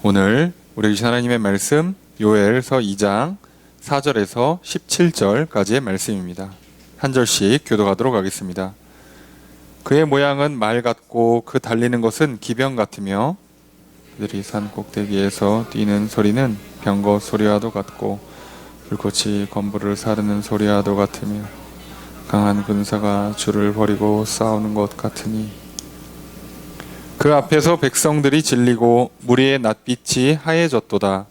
오늘 우리 주신 하나님의 말씀 요엘서 2장 4절에서 17절까지의 말씀입니다. 한 절씩 교독하도록 하겠습니다. 그의 모양은 말 같고 그 달리는 것은 기병 같으며 그들이 산 꼭대기에서 뛰는 소리는 병거 소리와도 같고 불꽃이 건물을 사르는 소리와도 같으며 강한 군사가 줄을 버리고 싸우는 것 같으니 그 앞에서 백성들이 질리고 무리의 낯빛이 하얘졌도다.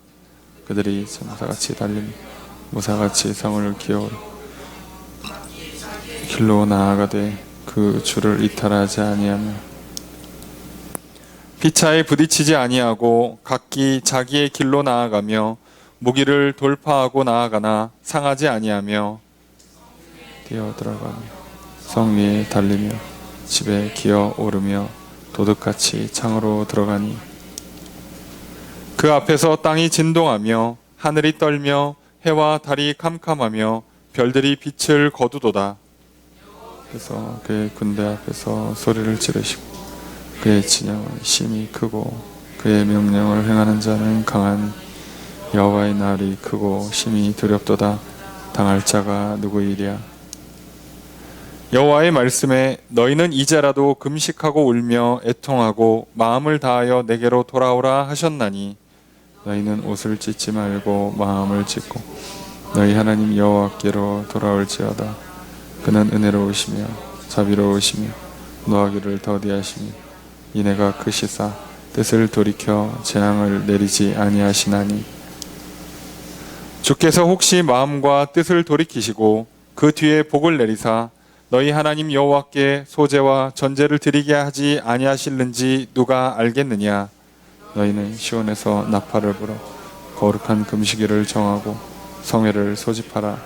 그들이 전사같이 달리며 무사같이 성을 기어오르 길로 나아가되 그 줄을 이탈하지 아니하며 피차에 부딪히지 아니하고 각기 자기의 길로 나아가며 무기를 돌파하고 나아가나 상하지 아니하며 뛰어들어가며 성 위에 달리며 집에 기어오르며 도둑같이 창으로 들어가니 그 앞에서 땅이 진동하며 하늘이 떨며 해와 달이 캄캄하며 별들이 빛을 거두도다. 그래서 그의 군대 앞에서 소리를 지르시고 그의 진영은 심히 크고 그의 명령을 행하는 자는 강한 여호와의 날이 크고 심히 두렵도다. 당할 자가 누구이랴. 여호와의 말씀에 너희는 이제라도 금식하고 울며 애통하고 마음을 다하여 내게로 돌아오라 하셨나니 너희는 옷을 찢지 말고 마음을 찢고 너희 하나님 여호와께로 돌아올지어다. 그는 은혜로우시며 자비로우시며 노하기를 더디하시며 인애가 크시사 뜻을 돌이켜 재앙을 내리지 아니하시나니 주께서 혹시 마음과 뜻을 돌이키시고 그 뒤에 복을 내리사 너희 하나님 여호와께 소제와 전제를 드리게 하지 아니하실는지 누가 알겠느냐. 너희는 시온에서 나팔을 불어 거룩한 금식일을 정하고 성회를 소집하라.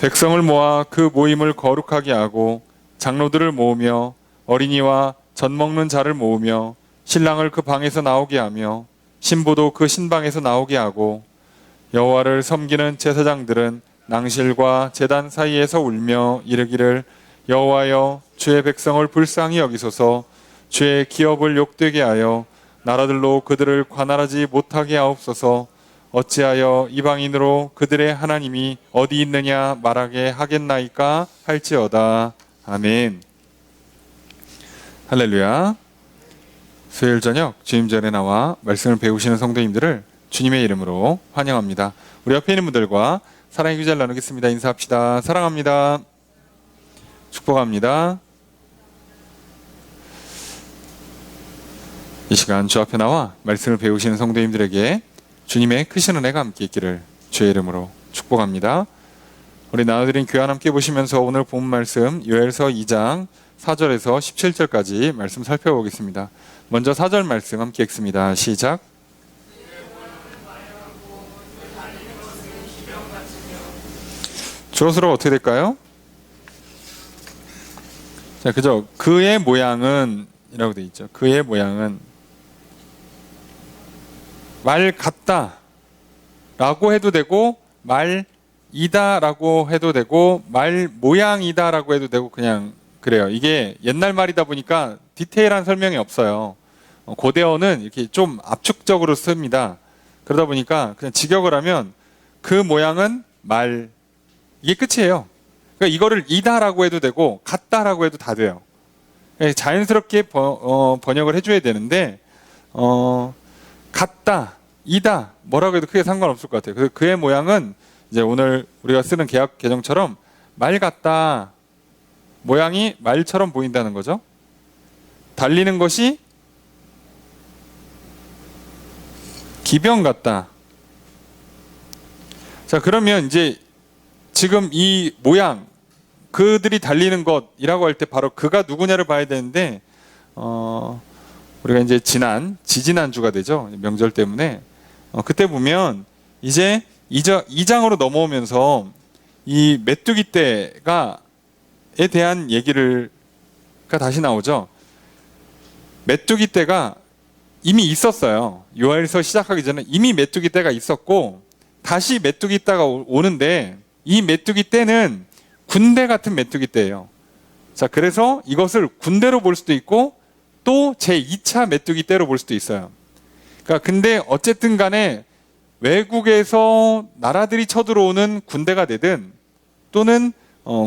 백성을 모아 그 모임을 거룩하게 하고 장로들을 모으며 어린이와 젖 먹는 자를 모으며 신랑을 그 방에서 나오게 하며 신부도 그 신방에서 나오게 하고 여호와를 섬기는 제사장들은 낭실과 제단 사이에서 울며 이르기를 여호와여 주의 백성을 불쌍히 여기소서. 주의 기업을 욕되게 하여 나라들로 그들을 관할하지 못하게 하옵소서. 어찌하여 이방인으로 그들의 하나님이 어디 있느냐 말하게 하겠나이까 할지어다. 아멘. 할렐루야. 수요일 저녁 주임전에 나와 말씀을 배우시는 성도님들을 주님의 이름으로 환영합니다. 우리 옆에 있는 분들과 사랑의 교제를 나누겠습니다. 인사합시다. 사랑합니다. 축복합니다. 이 시간 주 앞에 나와 말씀을 배우시는 성도님들에게 주님의 크신 은혜가 함께 있기를 주의 이름으로 축복합니다. 우리 나눠드린 교환 함께 보시면서 오늘 본 말씀 요엘서 2장 4절에서 17절까지 말씀 살펴보겠습니다. 먼저 4절 말씀 함께 읽습니다. 시작. 주어스로 어떻게 될까요? 자, 그죠? 그의 모양은 이라고 되어 있죠. 그의 모양은 말 같다 라고 해도 되고 말이다 라고 해도 되고 말 모양이다 라고 해도 되고 그냥 그래요. 이게 옛날 말이다 보니까 디테일한 설명이 없어요. 고대어는 이렇게 좀 압축적으로 씁니다. 그러다 보니까 그냥 직역을 하면 그 모양은 말 이게 끝이에요. 그러니까 이거를 이다라고 해도 되고 같다라고 해도 다 돼요. 자연스럽게 번역을 해줘야 되는데 같다, 이다 뭐라고 해도 크게 상관없을 것 같아요. 그래서 그의 모양은 이제 오늘 우리가 쓰는 개역 개정처럼 말 같다, 모양이 말처럼 보인다는 거죠. 달리는 것이 기병 같다. 자, 그러면 이제 지금 이 모양, 그들이 달리는 것이라고 할 때 바로 그가 누구냐를 봐야 되는데 우리가 이제 지지난주가 되죠. 명절 때문에 그때 보면 이제 2장으로 넘어오면서 이 메뚜기 떼가에 대한 얘기가 다시 나오죠. 메뚜기 떼가 이미 있었어요. 요엘서 시작하기 전에 이미 메뚜기 떼가 있었고 다시 메뚜기 떼가 오는데 이 메뚜기 떼는 군대 같은 메뚜기 떼예요. 자, 그래서 이것을 군대로 볼 수도 있고 또 제2차 메뚜기 떼로 볼 수도 있어요. 그러니까 근데 어쨌든 간에 외국에서 나라들이 쳐들어오는 군대가 되든 또는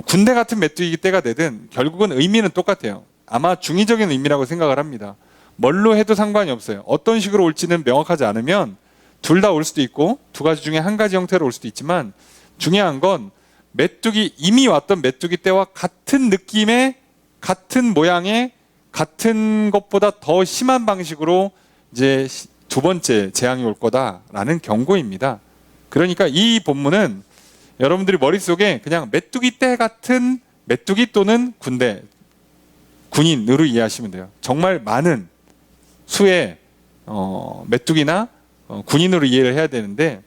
군대 같은 메뚜기 떼가 되든 결국은 의미는 똑같아요. 아마 중의적인 의미라고 생각을 합니다. 뭘로 해도 상관이 없어요. 어떤 식으로 올지는 명확하지 않으면 둘 다 올 수도 있고 두 가지 중에 한 가지 형태로 올 수도 있지만 중요한 건 메뚜기 이미 왔던 메뚜기 떼와 같은 느낌의 같은 모양의 같은 것보다 더 심한 방식으로 이제 두 번째 재앙이 올 거다라는 경고입니다. 그러니까 이 본문은 여러분들이 머릿속에 그냥 메뚜기 떼 같은 메뚜기 또는 군대, 군인으로 이해하시면 돼요. 정말 많은 수의 메뚜기나 군인으로 이해를 해야 되는데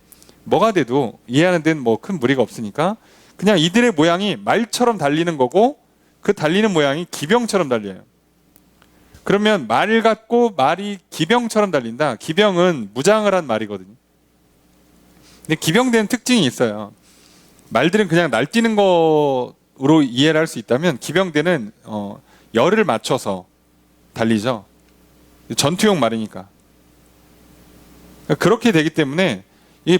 뭐가 돼도 이해하는 데는 뭐 큰 무리가 없으니까 그냥 이들의 모양이 말처럼 달리는 거고 그 달리는 모양이 기병처럼 달려요. 그러면 말 같고 말이 기병처럼 달린다. 기병은 무장을 한 말이거든요. 근데 기병대는 특징이 있어요. 말들은 그냥 날뛰는 거로 이해를 할 수 있다면 기병대는 열을 맞춰서 달리죠. 전투용 말이니까. 그렇게 되기 때문에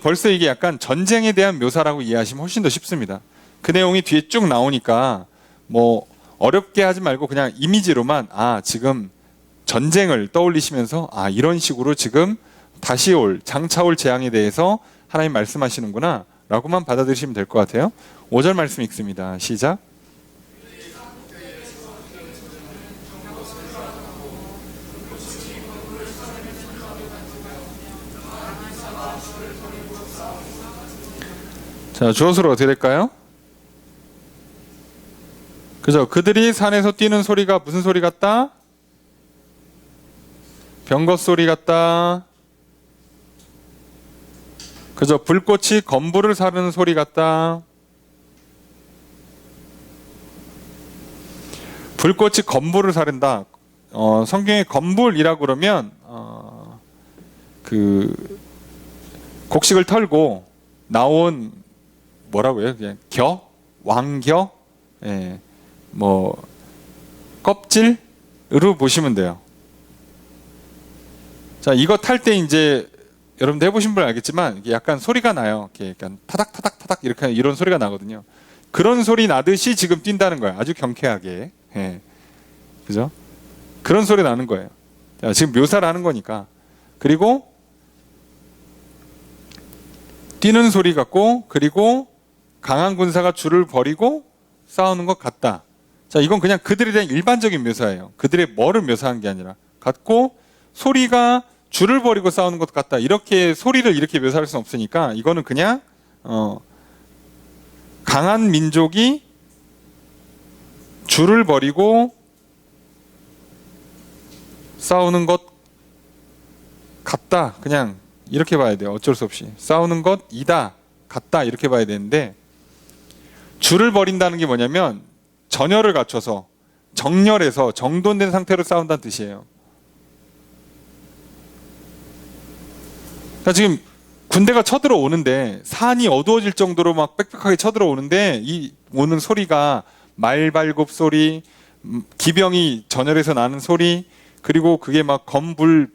벌써 이게 약간 전쟁에 대한 묘사라고 이해하시면 훨씬 더 쉽습니다. 그 내용이 뒤에 쭉 나오니까 뭐 어렵게 하지 말고 그냥 이미지로만 지금 전쟁을 떠올리시면서 이런 식으로 지금 다시 장차 올 재앙에 대해서 하나님 말씀하시는구나 라고만 받아들이시면 될 것 같아요. 5절 말씀 읽습니다. 시작. 자, 주어수로 어떻게 될까요? 그죠? 그들이 산에서 뛰는 소리가 무슨 소리 같다? 병거 소리 같다. 그죠? 불꽃이 건불을 사르는 소리 같다. 불꽃이 건불을 사른다. 성경에 건불이라고 그러면 그 곡식을 털고 나온 뭐라고요? 그냥 왕겨, 뭐 껍질으로 보시면 돼요. 자, 이거 탈 때 이제 여러분들 해보신 분 알겠지만 이게 약간 소리가 나요. 이렇게 약간 타닥타닥타닥 이렇게 이런 소리가 나거든요. 그런 소리 나듯이 지금 뛴다는 거예요. 아주 경쾌하게, 그죠? 그런 소리 나는 거예요. 자, 지금 묘사를 하는 거니까. 그리고 뛰는 소리 같고, 그리고 강한 군사가 줄을 버리고 싸우는 것 같다. 자, 이건 그냥 그들에 대한 일반적인 묘사예요. 그들의 뭐를 묘사한 게 아니라 같고 소리가 줄을 버리고 싸우는 것 같다. 이렇게 소리를 이렇게 묘사할 수는 없으니까 이거는 그냥 강한 민족이 줄을 버리고 싸우는 것 같다. 그냥 이렇게 봐야 돼요. 어쩔 수 없이. 싸우는 것이다. 같다. 이렇게 봐야 되는데 줄을 버린다는 게 뭐냐면 전열을 갖춰서 정렬해서 정돈된 상태로 싸운다는 뜻이에요. 그러니까 지금 군대가 쳐들어오는데 산이 어두워질 정도로 막 빽빽하게 쳐들어오는데 이 오는 소리가 말발굽 소리, 기병이 전열에서 나는 소리, 그리고 그게 막 건불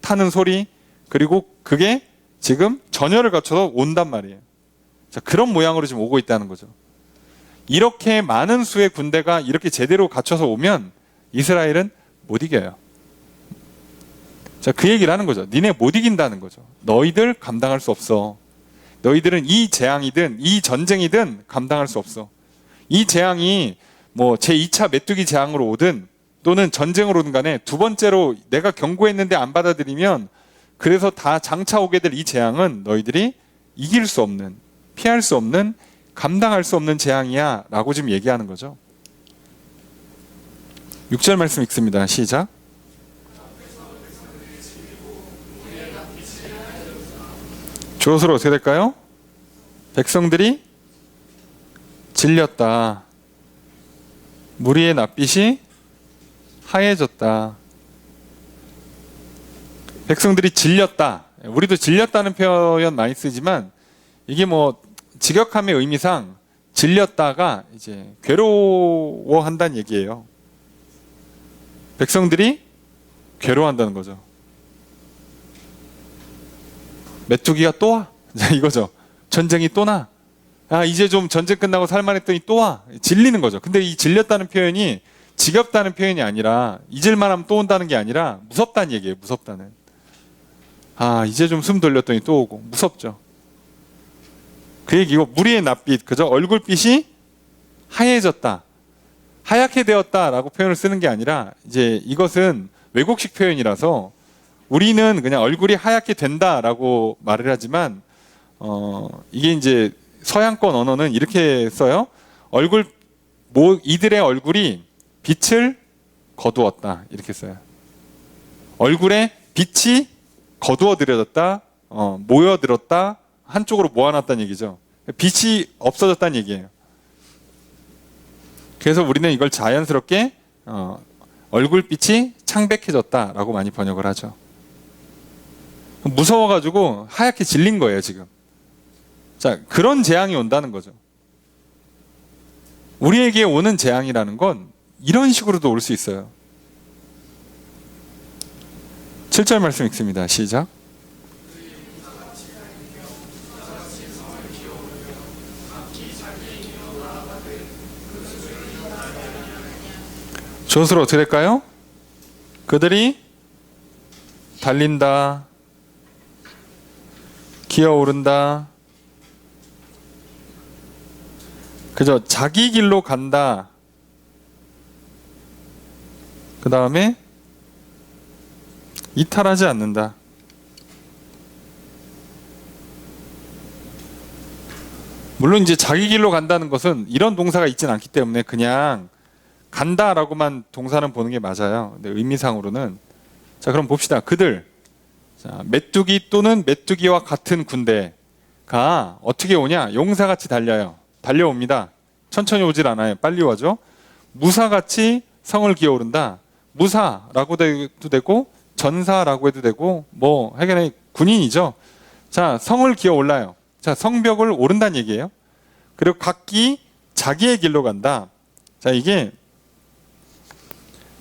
타는 소리, 그리고 그게 지금 전열을 갖춰서 온단 말이에요. 자, 그런 모양으로 지금 오고 있다는 거죠. 이렇게 많은 수의 군대가 이렇게 제대로 갖춰서 오면 이스라엘은 못 이겨요. 자, 그 얘기를 하는 거죠. 니네 못 이긴다는 거죠. 너희들 감당할 수 없어. 너희들은 이 재앙이든 이 전쟁이든 감당할 수 없어. 이 재앙이 뭐 제2차 메뚜기 재앙으로 오든 또는 전쟁으로 오든 간에 두 번째로 내가 경고했는데 안 받아들이면 그래서 다 장차 오게 될 이 재앙은 너희들이 이길 수 없는, 피할 수 없는, 감당할 수 없는 재앙이야 라고 지금 얘기하는 거죠. 6절 말씀 읽습니다. 시작. 주어수로 어떻게 될까요? 백성들이 질렸다. 무리의 낯빛이 하얘졌다. 백성들이 질렸다. 우리도 질렸다는 표현 많이 쓰지만 이게 뭐 직역함의 의미상 질렸다가 이제 괴로워한다는 얘기예요. 백성들이 괴로워한다는 거죠. 메뚜기가 또 와. 이거죠. 전쟁이 또 나. 아, 이제 좀 전쟁 끝나고 살만했더니 또 와. 질리는 거죠. 근데 이 질렸다는 표현이 지겹다는 표현이 아니라 잊을만 하면 또 온다는 게 아니라 무섭다는 얘기예요. 무섭다는. 아, 이제 좀 숨 돌렸더니 또 오고. 무섭죠. 그 얘기고, 무리의 낯빛, 그죠? 얼굴빛이 하얘졌다. 하얗게 되었다라고 표현을 쓰는 게 아니라, 이제 이것은 외국식 표현이라서 우리는 그냥 얼굴이 하얗게 된다라고 말을 하지만, 이게 이제 서양권 언어는 이렇게 써요. 이들의 얼굴이 빛을 거두었다. 이렇게 써요. 얼굴에 빛이 거두어들여졌다, 모여들었다, 한쪽으로 모아놨다는 얘기죠. 빛이 없어졌다는 얘기예요. 그래서 우리는 이걸 자연스럽게 얼굴빛이 창백해졌다라고 많이 번역을 하죠. 무서워가지고 하얗게 질린 거예요, 지금. 자, 그런 재앙이 온다는 거죠. 우리에게 오는 재앙이라는 건 이런 식으로도 올 수 있어요. 7절 말씀 읽습니다. 시작. 조수로 어떻게 될까요? 그들이 달린다, 기어오른다, 그죠? 자기 길로 간다. 그 다음에 이탈하지 않는다. 물론 이제 자기 길로 간다는 것은 이런 동사가 있지는 않기 때문에 그냥 간다라고만 동사는 보는 게 맞아요. 근데 의미상으로는, 자, 그럼 봅시다. 그들, 자, 메뚜기 또는 메뚜기와 같은 군대가 어떻게 오냐? 용사같이 달려요. 달려옵니다. 천천히 오질 않아요. 빨리 와죠. 무사같이 성을 기어오른다. 무사라고 해도 되고 전사라고 해도 되고 뭐 하여간에 군인이죠. 자, 성을 기어올라요. 자, 성벽을 오른다는 얘기예요. 그리고 각기 자기의 길로 간다. 자, 이게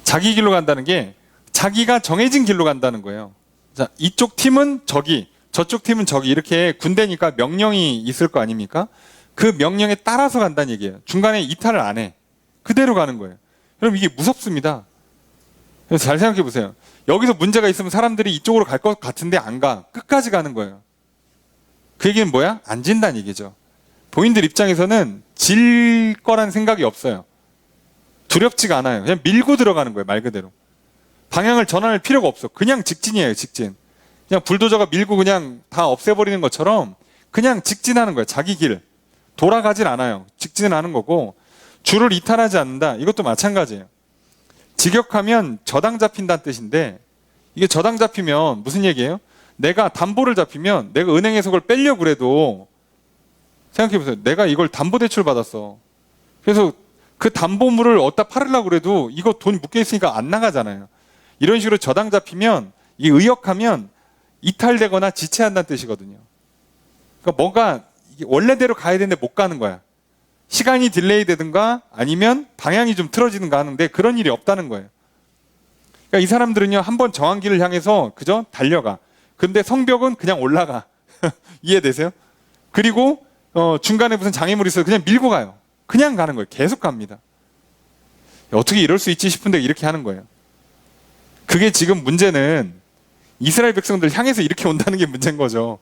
자기 길로 간다는 게 자기가 정해진 길로 간다는 거예요. 자, 이쪽 팀은 저기, 저쪽 팀은 저기, 이렇게 군대니까 명령이 있을 거 아닙니까? 그 명령에 따라서 간다는 얘기예요. 중간에 이탈을 안 해. 그대로 가는 거예요. 여러분, 이게 무섭습니다. 그래서 잘 생각해 보세요. 여기서 문제가 있으면 사람들이 이쪽으로 갈 것 같은데 안 가. 끝까지 가는 거예요. 그 얘기는 뭐야? 안 진다는 얘기죠. 본인들 입장에서는 질 거란 생각이 없어요. 두렵지가 않아요. 그냥 밀고 들어가는 거예요. 말 그대로. 방향을 전환할 필요가 없어. 그냥 직진이에요. 직진. 그냥 불도저가 밀고 그냥 다 없애버리는 것처럼 그냥 직진하는 거예요. 자기 길. 돌아가질 않아요. 직진을 하는 거고, 줄을 이탈하지 않는다. 이것도 마찬가지예요. 직역하면 저당 잡힌다는 뜻인데, 이게 저당 잡히면 무슨 얘기예요? 내가 담보를 잡히면 내가 은행에서 그걸 빼려고 그래도, 생각해보세요. 내가 이걸 담보대출 받았어. 그래서 그 담보물을 어디다 팔으려고 그래도 이거 돈 묶여있으니까 안 나가잖아요. 이런 식으로 저당 잡히면, 이 의역하면 이탈되거나 지체한다는 뜻이거든요. 그러니까 뭔가 원래대로 가야 되는데 못 가는 거야. 시간이 딜레이 되든가 아니면 방향이 좀 틀어지든가 하는데 그런 일이 없다는 거예요. 그러니까 이 사람들은요, 한번 정한 길을 향해서 그저 달려가. 근데 성벽은 그냥 올라가. 이해되세요? 그리고 중간에 무슨 장애물이 있어서 그냥 밀고 가요. 그냥 가는 거예요. 계속 갑니다. 어떻게 이럴 수 있지 싶은데 이렇게 하는 거예요. 그게 지금 문제는 이스라엘 백성들 향해서 이렇게 온다는 게 문제인 거죠.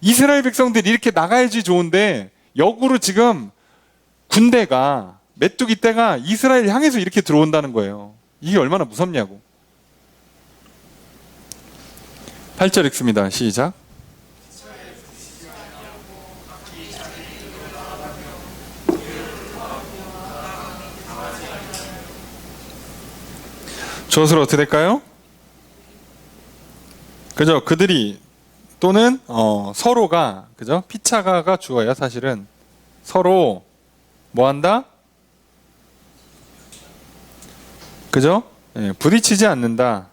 이스라엘 백성들이 이렇게 나가야지 좋은데 역으로 지금 군대가, 메뚜기 떼가 이스라엘 향해서 이렇게 들어온다는 거예요. 이게 얼마나 무섭냐고. 8절 읽습니다. 시작. 저것으로 어떻게 될까요? 그죠? 그들이 또는 서로가, 그죠? 피차가가 주어야 사실은 서로 뭐 한다? 그죠? 예, 부딪히지 않는다.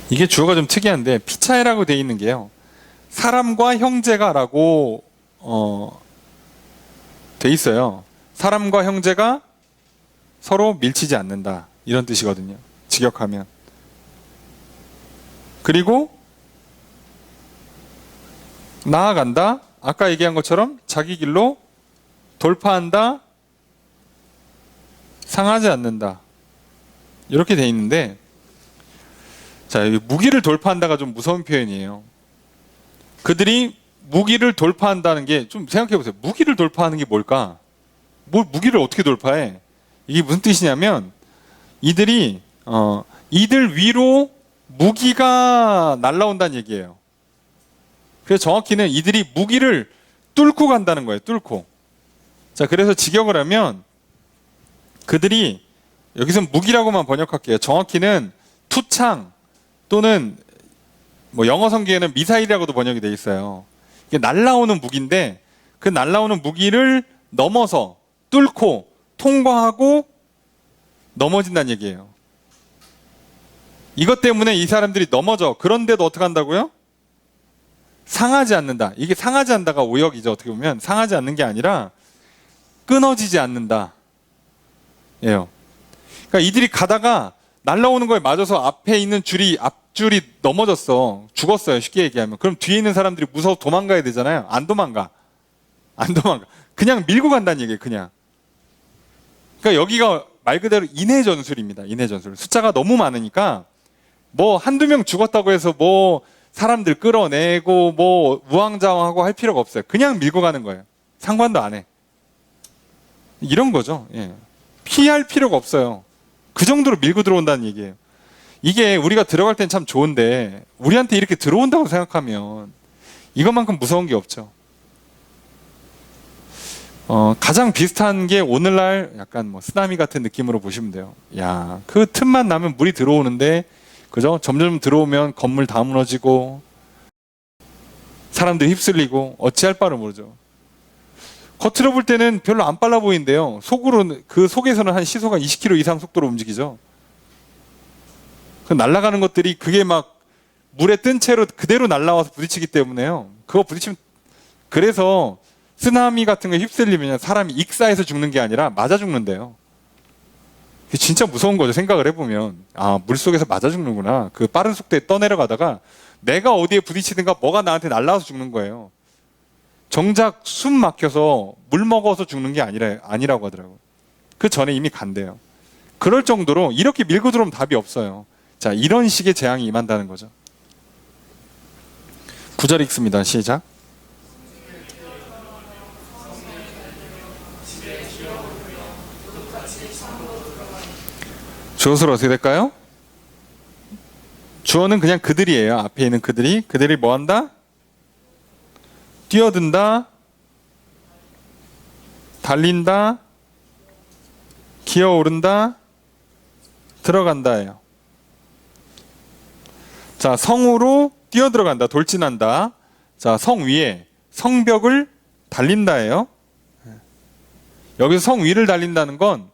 이게 주어가 좀 특이한데, 피차이라고 돼 있는 게요, 사람과 형제가라고 돼 있어요. 사람과 형제가 서로 밀치지 않는다, 이런 뜻이거든요. 직역하면. 그리고 나아간다. 아까 얘기한 것처럼 자기 길로 돌파한다. 상하지 않는다. 이렇게 돼 있는데, 자, 여기 무기를 돌파한다가 좀 무서운 표현이에요. 그들이 무기를 돌파한다는 게 좀 생각해 보세요. 무기를 돌파하는 게 뭘까? 무기를 어떻게 돌파해? 이게 무슨 뜻이냐면 이들이 이들 위로 무기가 날라온다는 얘기예요. 그래서 정확히는 이들이 무기를 뚫고 간다는 거예요. 뚫고. 자, 그래서 직역을 하면 그들이 여기서 무기라고만 번역할게요. 정확히는 투창 또는 뭐 영어 성경에는 미사일이라고도 번역이 돼 있어요. 이게 날라오는 무기인데 그 날라오는 무기를 넘어서 뚫고 통과하고 넘어진다는 얘기예요. 이것 때문에 이 사람들이 넘어져. 그런데도 어떻게 한다고요? 상하지 않는다. 이게 상하지 않는다가 오역이죠. 어떻게 보면 상하지 않는 게 아니라 끊어지지 않는다. 예요. 그러니까 이들이 가다가 날라오는 거에 맞아서 앞에 있는 앞줄이 넘어졌어. 죽었어요. 쉽게 얘기하면. 그럼 뒤에 있는 사람들이 무서워서 도망가야 되잖아요. 안 도망가. 그냥 밀고 간다는 얘기예요. 그냥. 그러니까 여기가 말 그대로 인해 전술입니다. 인해 전술. 숫자가 너무 많으니까 뭐 한두 명 죽었다고 해서 뭐 사람들 끌어내고 뭐 우왕좌왕하고 할 필요가 없어요. 그냥 밀고 가는 거예요. 상관도 안 해. 이런 거죠. 예. 피할 필요가 없어요. 그 정도로 밀고 들어온다는 얘기예요. 이게 우리가 들어갈 땐 참 좋은데 우리한테 이렇게 들어온다고 생각하면 이것만큼 무서운 게 없죠. 가장 비슷한 게 오늘날 약간 뭐 쓰나미 같은 느낌으로 보시면 돼요. 야, 그 틈만 나면 물이 들어오는데, 그죠? 점점 들어오면 건물 다 무너지고 사람들이 휩쓸리고 어찌할 바를 모르죠. 겉으로 볼 때는 별로 안 빨라 보이는데요. 그 속에서는 한 시속가 20km 이상 속도로 움직이죠. 그 날아가는 것들이 그게 막 물에 뜬 채로 그대로 날아와서 부딪히기 때문에요. 그거 부딪히면, 그래서 쓰나미 같은 거 휩쓸리면 사람이 익사해서 죽는 게 아니라 맞아 죽는데요. 진짜 무서운 거죠. 생각을 해보면. 아, 물속에서 맞아 죽는구나. 그 빠른 속도에 떠내려가다가 내가 어디에 부딪히든가 뭐가 나한테 날아와서 죽는 거예요. 정작 숨 막혀서 물 먹어서 죽는 게 아니라고 하더라고요. 그 전에 이미 간대요. 그럴 정도로 이렇게 밀고 들어오면 답이 없어요. 자, 이런 식의 재앙이 임한다는 거죠. 9절 읽습니다. 시작. 주어는 어떻게 될까요? 주어는 그냥 그들이에요. 앞에 있는 그들이 뭐 한다? 뛰어든다, 달린다, 기어오른다, 들어간다예요. 자, 성으로 뛰어들어간다, 돌진한다. 자, 성 위에 성벽을 달린다예요. 여기서 성 위를 달린다는 건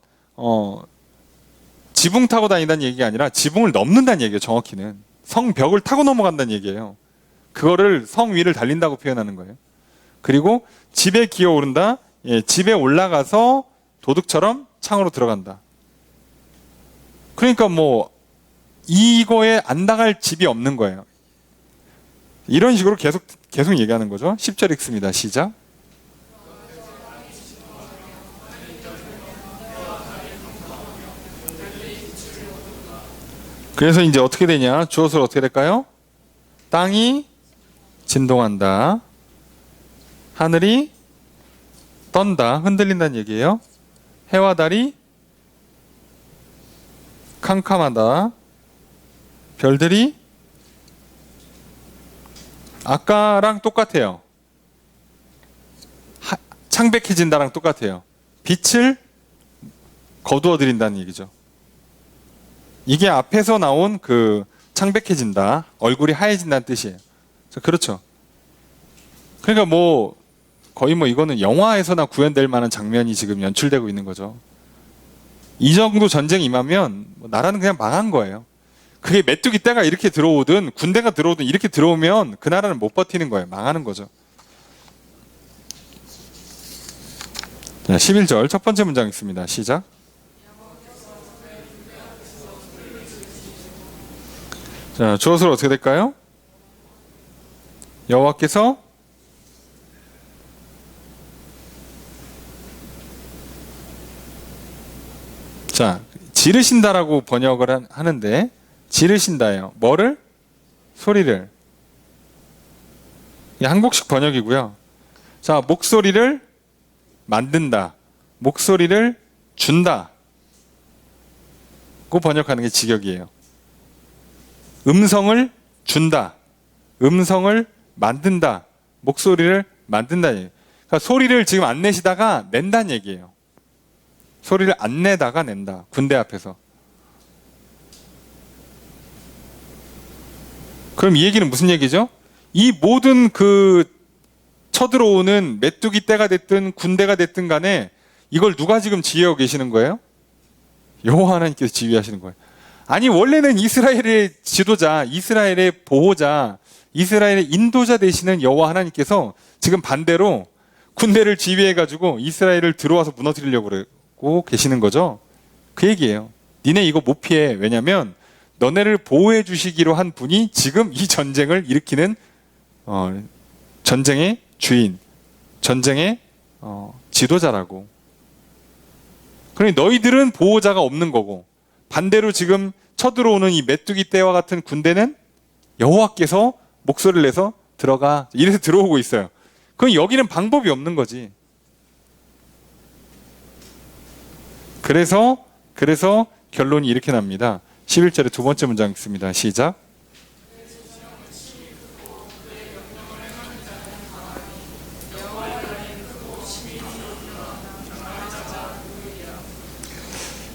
지붕 타고 다닌다는 얘기가 아니라 지붕을 넘는다는 얘기예요. 정확히는 성벽을 타고 넘어간다는 얘기예요. 그거를 성 위를 달린다고 표현하는 거예요. 그리고 집에 기어오른다. 예, 집에 올라가서 도둑처럼 창으로 들어간다. 그러니까 뭐 이거에 안 나갈 집이 없는 거예요. 이런 식으로 계속 얘기하는 거죠. 10절 읽습니다. 시작. 그래서 이제 어떻게 되냐? 주어서 어떻게 될까요? 땅이 진동한다. 하늘이 떤다. 흔들린다는 얘기예요. 해와 달이 캄캄하다. 별들이 아까랑 똑같아요. 창백해진다랑 똑같아요. 빛을 거두어들인다는 얘기죠. 이게 앞에서 나온 그 창백해진다, 얼굴이 하얘진다는 뜻이에요. 그렇죠. 그러니까 뭐 거의 뭐 이거는 영화에서나 구현될 만한 장면이 지금 연출되고 있는 거죠. 이 정도 전쟁이 임하면 나라는 그냥 망한 거예요. 그게 메뚜기 떼가 이렇게 들어오든 군대가 들어오든 이렇게 들어오면 그 나라는 못 버티는 거예요. 망하는 거죠. 자, 11절 첫 번째 문장 있습니다. 시작. 자, 주어수로 어떻게 될까요? 여호와께서 자, 지르신다라고 번역을 하는데 지르신다예요. 뭐를? 소리를. 이 한국식 번역이고요. 자, 목소리를 만든다. 목소리를 준다. 고 번역하는 게 직역이에요. 음성을 준다. 음성을 만든다. 목소리를 만든다. 그러니까 소리를 지금 안 내시다가 낸다는 얘기예요. 소리를 안 내다가 낸다. 군대 앞에서. 그럼 이 얘기는 무슨 얘기죠? 이 모든 그 쳐들어오는 메뚜기 떼가 됐든 군대가 됐든 간에 이걸 누가 지금 지휘하고 계시는 거예요? 여호와 하나님께서 지휘하시는 거예요. 아니 원래는 이스라엘의 지도자, 이스라엘의 보호자, 이스라엘의 인도자 되시는 여호와 하나님께서 지금 반대로 군대를 지휘해가지고 이스라엘을 들어와서 무너뜨리려고 그러고 계시는 거죠. 그 얘기예요. 니네 이거 못 피해. 왜냐면 너네를 보호해 주시기로 한 분이 지금 이 전쟁을 일으키는 전쟁의 주인, 전쟁의 지도자라고. 그러니 너희들은 보호자가 없는 거고 반대로 지금 쳐들어오는 이 메뚜기 떼와 같은 군대는 여호와께서 목소리를 내서 들어가. 이래서 들어오고 있어요. 그럼 여기는 방법이 없는 거지. 그래서 결론이 이렇게 납니다. 11절의 두 번째 문장 읽습니다. 시작.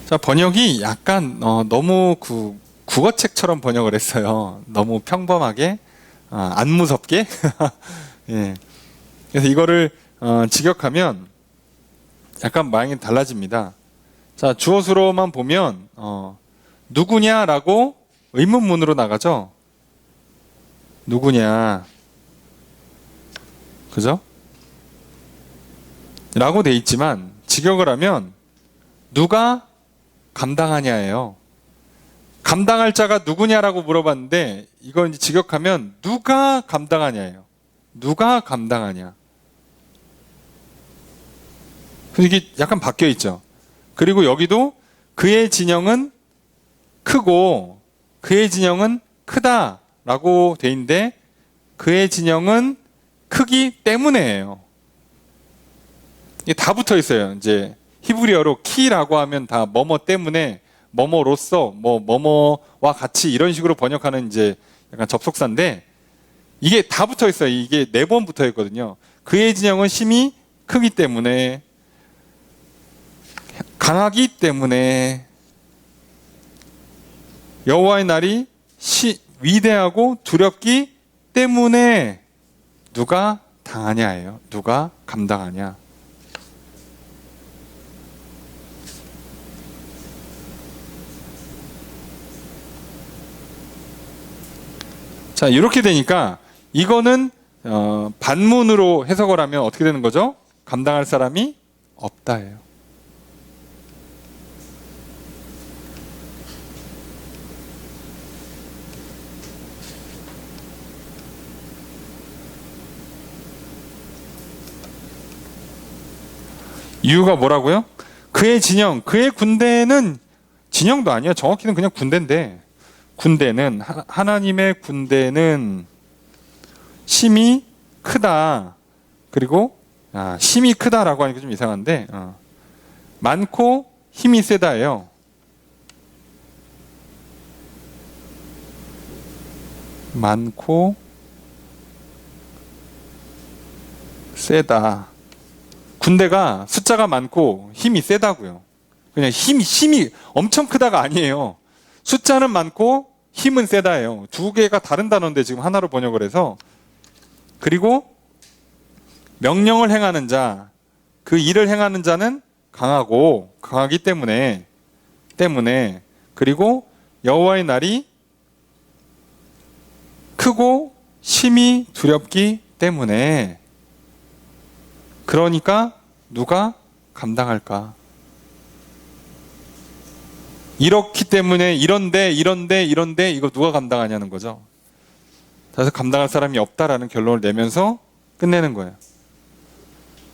자, 번역이 약간 너무 국어책처럼 번역을 했어요. 너무 평범하게, 안 무섭게. 예. 그래서 이거를 직역하면 약간 모양이 달라집니다. 자, 주어수로만 보면 누구냐라고 의문문으로 나가죠. 누구냐, 그죠? 라고 돼 있지만 직역을 하면 누가 감당하냐예요. 감당할 자가 누구냐라고 물어봤는데 이건 이제 직역하면 누가 감당하냐예요. 누가 감당하냐. 그래서 이게 약간 바뀌어 있죠. 그리고 여기도 그의 진영은 크고 그의 진영은 크다라고 돼 있는데 그의 진영은 크기 때문에예요. 이게 다 붙어 있어요. 이제 히브리어로 키라고 하면 다 뭐뭐 때문에, 뭐뭐로서, 뭐뭐와 같이 이런 식으로 번역하는 이제 약간 접속사인데 이게 다 붙어 있어요. 이게 4번 붙어 있거든요. 그의 진영은 힘이 크기 때문에, 강하기 때문에, 여호와의 날이 위대하고 두렵기 때문에 누가 당하냐예요. 누가 감당하냐. 자, 이렇게 되니까 이거는 반문으로 해석을 하면 어떻게 되는 거죠? 감당할 사람이 없다예요. 이유가 뭐라고요? 그의 진영, 그의 군대는 진영도 아니야. 정확히는 그냥 군대인데 군대는 하나님의 군대는 힘이 크다. 그리고 힘이 크다라고 하니까 좀 이상한데 많고 힘이 세다예요. 많고 세다. 군대가 숫자가 많고 힘이 세다고요. 그냥 힘이 엄청 크다가 아니에요. 숫자는 많고 힘은 세다예요. 두 개가 다른 단어인데 지금 하나로 번역을 해서. 그리고 명령을 행하는 자, 그 일을 행하는 자는 강하기 때문에 그리고 여호와의 날이 크고 심히 두렵기 때문에 그러니까 누가 감당할까? 이렇기 때문에 이런데 이거 누가 감당하냐는 거죠. 그래서 감당할 사람이 없다라는 결론을 내면서 끝내는 거예요.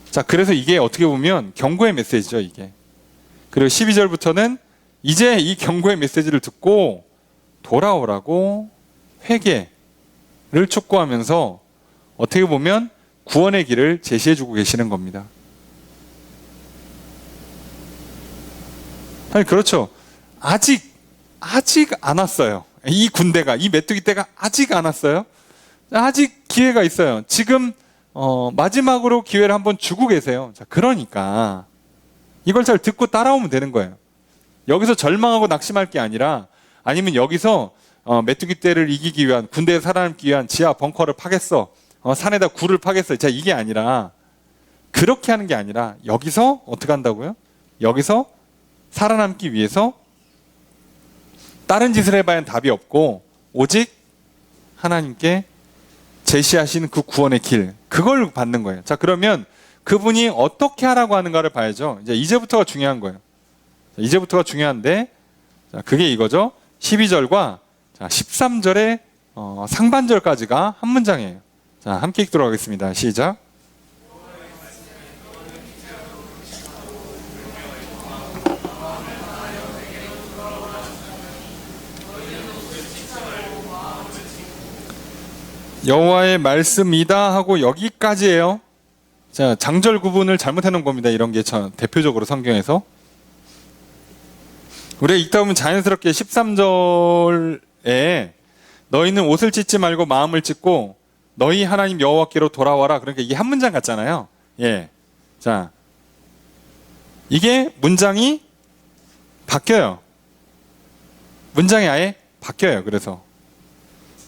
자, 그래서 이게 어떻게 보면 경고의 메시지죠, 이게. 그리고 12절부터는 이제 이 경고의 메시지를 듣고 돌아오라고 회개를 촉구하면서 어떻게 보면 구원의 길을 제시해주고 계시는 겁니다. 아니, 그렇죠. 아직 안 왔어요. 이 군대가, 이 메뚜기 떼가 아직 안 왔어요. 아직 기회가 있어요. 지금 마지막으로 기회를 한번 주고 계세요. 자, 그러니까 이걸 잘 듣고 따라오면 되는 거예요. 여기서 절망하고 낙심할 게 아니라, 아니면 여기서 메뚜기 떼를 이기기 위한, 군대에 살아남기 위한 지하 벙커를 파겠어, 산에다 굴을 파겠어. 자, 이게 아니라, 그렇게 하는 게 아니라 여기서 어떻게 한다고요? 여기서 살아남기 위해서 다른 짓을 해봐야 답이 없고 오직 하나님께 제시하신 그 구원의 길, 그걸 받는 거예요. 자, 그러면 그분이 어떻게 하라고 하는가를 봐야죠. 이제부터가 중요한 거예요. 이제부터가 중요한데, 자, 그게 이거죠. 12절과 13절의 상반절까지가 한 문장이에요. 자, 함께 읽도록 하겠습니다. 시작. 여호와의 말씀이다 하고 여기까지예요. 자, 장절 구분을 잘못해 놓은 겁니다. 이런 게 대표적으로 성경에서. 우리가 읽다 보면 자연스럽게 13절에 너희는 옷을 찢지 말고 마음을 찢고 너희 하나님 여호와께로 돌아와라. 그러니까 이게 한 문장 같잖아요. 예. 자, 이게 문장이 바뀌어요. 문장이 아예 바뀌어요. 그래서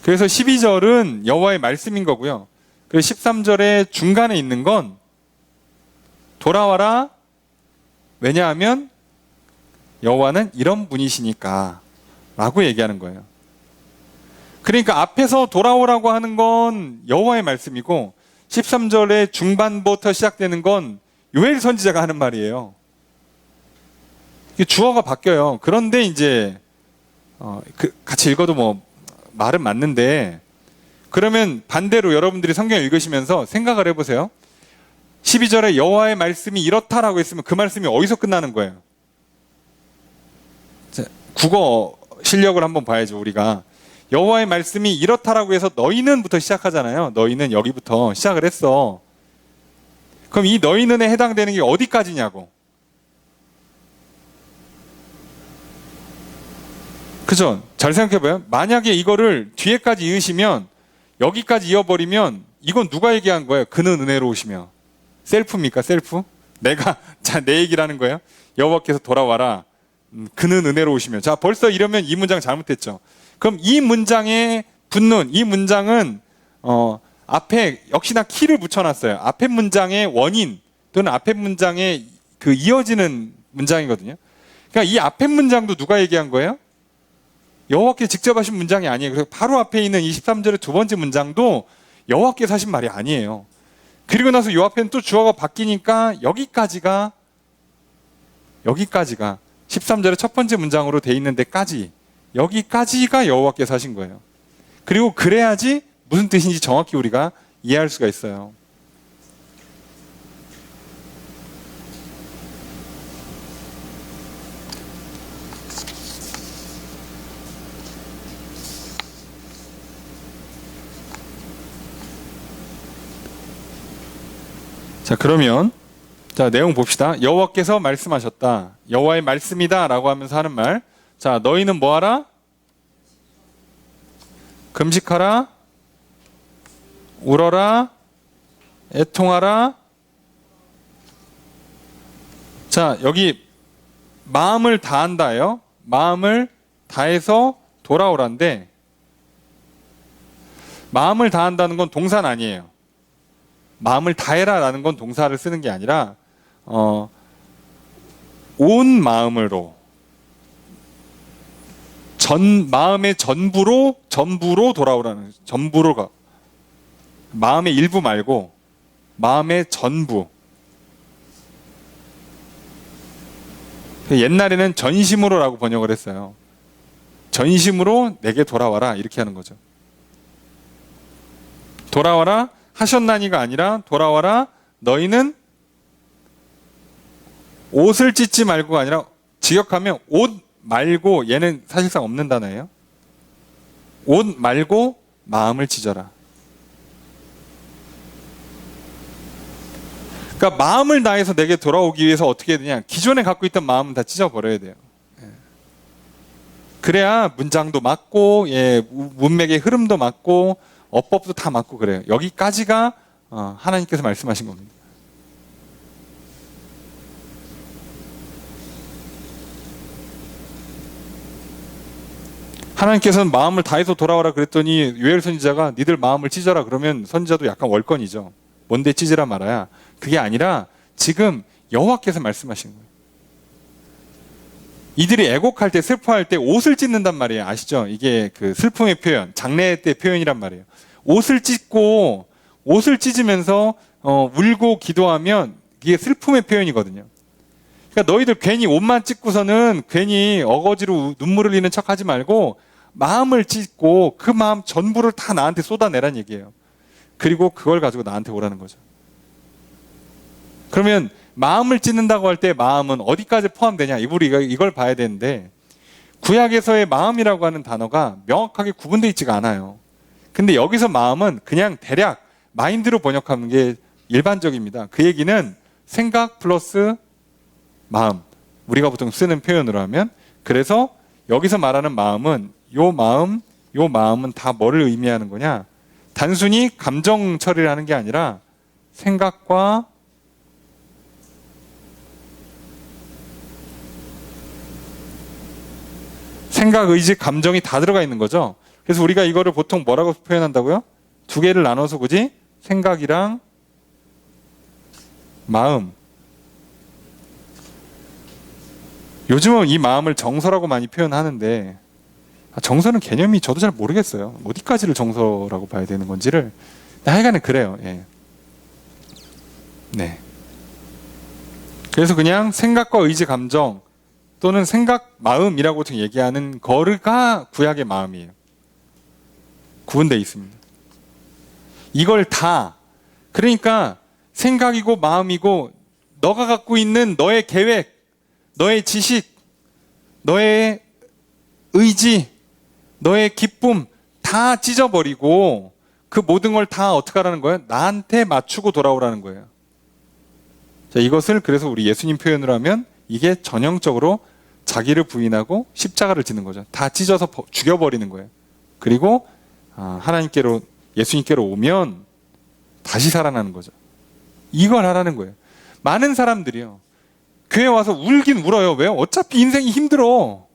12절은 여호와의 말씀인 거고요. 그리고 13절의 중간에 있는 건 돌아와라. 왜냐하면 여호와는 이런 분이시니까 라고 얘기하는 거예요. 그러니까 앞에서 돌아오라고 하는 건 여호와의 말씀이고 13절의 중반부터 시작되는 건 요엘 선지자가 하는 말이에요. 주어가 바뀌어요. 그런데 이제 같이 읽어도 뭐 말은 맞는데, 그러면 반대로 여러분들이 성경을 읽으시면서 생각을 해보세요. 12절에 여호와의 말씀이 이렇다라고 했으면 그 말씀이 어디서 끝나는 거예요? 자, 국어 실력을 한번 봐야죠. 우리가 여호와의 말씀이 이렇다라고 해서 너희는부터 시작하잖아요. 너희는 여기부터 시작을 했어. 그럼 이 너희는에 해당되는 게 어디까지냐고. 그죠? 잘 생각해봐요. 만약에 이거를 뒤에까지 이으시면, 여기까지 이어버리면 이건 누가 얘기한 거예요? 그는 은혜로우시며. 셀프입니까? 셀프? 내가 내 얘기를 하는 거예요. 여호와께서 돌아와라. 그는 은혜로우시며. 자, 벌써 이러면 이 문장 잘못했죠. 그럼 이 문장에 붙는 이 문장은 앞에 역시나 키를 붙여놨어요. 앞에 문장의 원인 또는 앞에 문장의 그 이어지는 문장이거든요. 그러니까 이 앞에 문장도 누가 얘기한 거예요? 여호와께서 직접 하신 문장이 아니에요. 그래서 바로 앞에 있는 23절의 두 번째 문장도 여호와께서 하신 말이 아니에요. 그리고 나서 요 앞에는 또 주어가 바뀌니까 여기까지가 13절의 첫 번째 문장으로 돼 있는 데까지, 여기까지가 여호와께서 하신 거예요. 그리고 그래야지 무슨 뜻인지 정확히 우리가 이해할 수가 있어요. 자, 그러면 내용 봅시다. 여호와께서 말씀하셨다. 여호와의 말씀이다 라고 하면서 하는 말. 자, 너희는 뭐하라? 금식하라, 울어라, 애통하라. 자, 여기 마음을 다한다예요. 마음을 다해서 돌아오란데, 마음을 다한다는 건 동사는 아니에요. 마음을 다해라 라는 건 동사를 쓰는 게 아니라 온 마음으로, 마음의 전부로 돌아오라는, 전부로가, 마음의 일부 말고 마음의 전부. 옛날에는 전심으로라고 번역을 했어요. 전심으로 내게 돌아와라 이렇게 하는 거죠. 돌아와라 하셨나니가 아니라 돌아와라 너희는 옷을 찢지 말고가 아니라 직역하면 옷 말고, 얘는 사실상 없는 단어예요. 옷 말고 마음을 찢어라. 그러니까 마음을 다해서 내게 돌아오기 위해서 어떻게 해야 되냐, 기존에 갖고 있던 마음은 다 찢어버려야 돼요. 그래야 문장도 맞고, 문맥의 흐름도 맞고, 어법도 다 맞고 그래요. 여기까지가 하나님께서 말씀하신 겁니다. 하나님께서는 마음을 다해서 돌아오라 그랬더니 요엘 선지자가 니들 마음을 찢어라 그러면 선지자도 약간 월권이죠. 뭔데 찢으라 말아야. 그게 아니라 지금 여호와께서 말씀하신 거예요. 이들이 애곡할 때, 슬퍼할 때 옷을 찢는단 말이에요. 아시죠? 이게 그 슬픔의 표현, 장례 때 표현이란 말이에요. 옷을 찢고, 옷을 찢으면서 울고 기도하면 이게 슬픔의 표현이거든요. 그러니까 너희들 괜히 옷만 찢고서는 괜히 어거지로 눈물을 흘리는 척 하지 말고 마음을 찢고 그 마음 전부를 다 나한테 쏟아내란 얘기예요. 그리고 그걸 가지고 나한테 오라는 거죠. 그러면 마음을 찢는다고 할 때 마음은 어디까지 포함되냐? 우리가 이걸 봐야 되는데, 구약에서의 마음이라고 하는 단어가 명확하게 구분되어 있지가 않아요. 근데 여기서 마음은 그냥 대략 마인드로 번역하는 게 일반적입니다. 그 얘기는 생각 플러스 마음, 우리가 보통 쓰는 표현으로 하면. 그래서 여기서 말하는 마음은 요 마음은 다 뭐를 의미하는 거냐? 단순히 감정 처리를 하는 게 아니라 생각, 의지, 감정이 다 들어가 있는 거죠. 그래서 우리가 이거를 보통 뭐라고 표현한다고요? 두 개를 나눠서, 그지? 생각이랑 마음. 요즘은 이 마음을 정서라고 많이 표현하는데, 정서는 개념이 저도 잘 모르겠어요. 어디까지를 정서라고 봐야 되는 건지를. 하여간은 그래요. 예. 네. 그래서 그냥 생각과 의지, 감정 또는 생각, 마음이라고 얘기하는 거가 구약의 마음이에요. 구분되어 있습니다. 이걸 다, 그러니까 생각이고 마음이고 너가 갖고 있는 너의 계획, 너의 지식, 너의 의지, 너의 기쁨 다 찢어버리고 그 모든 걸 다 어떻게 하라는 거예요? 나한테 맞추고 돌아오라는 거예요. 자, 이것을 그래서 우리 예수님 표현으로 하면 이게 전형적으로 자기를 부인하고 십자가를 지는 거죠. 다 찢어서 죽여버리는 거예요. 그리고 하나님께로, 예수님께로 오면 다시 살아나는 거죠. 이걸 하라는 거예요. 많은 사람들이요, 교회 와서 울긴 울어요. 왜요? 어차피 인생이 힘들어.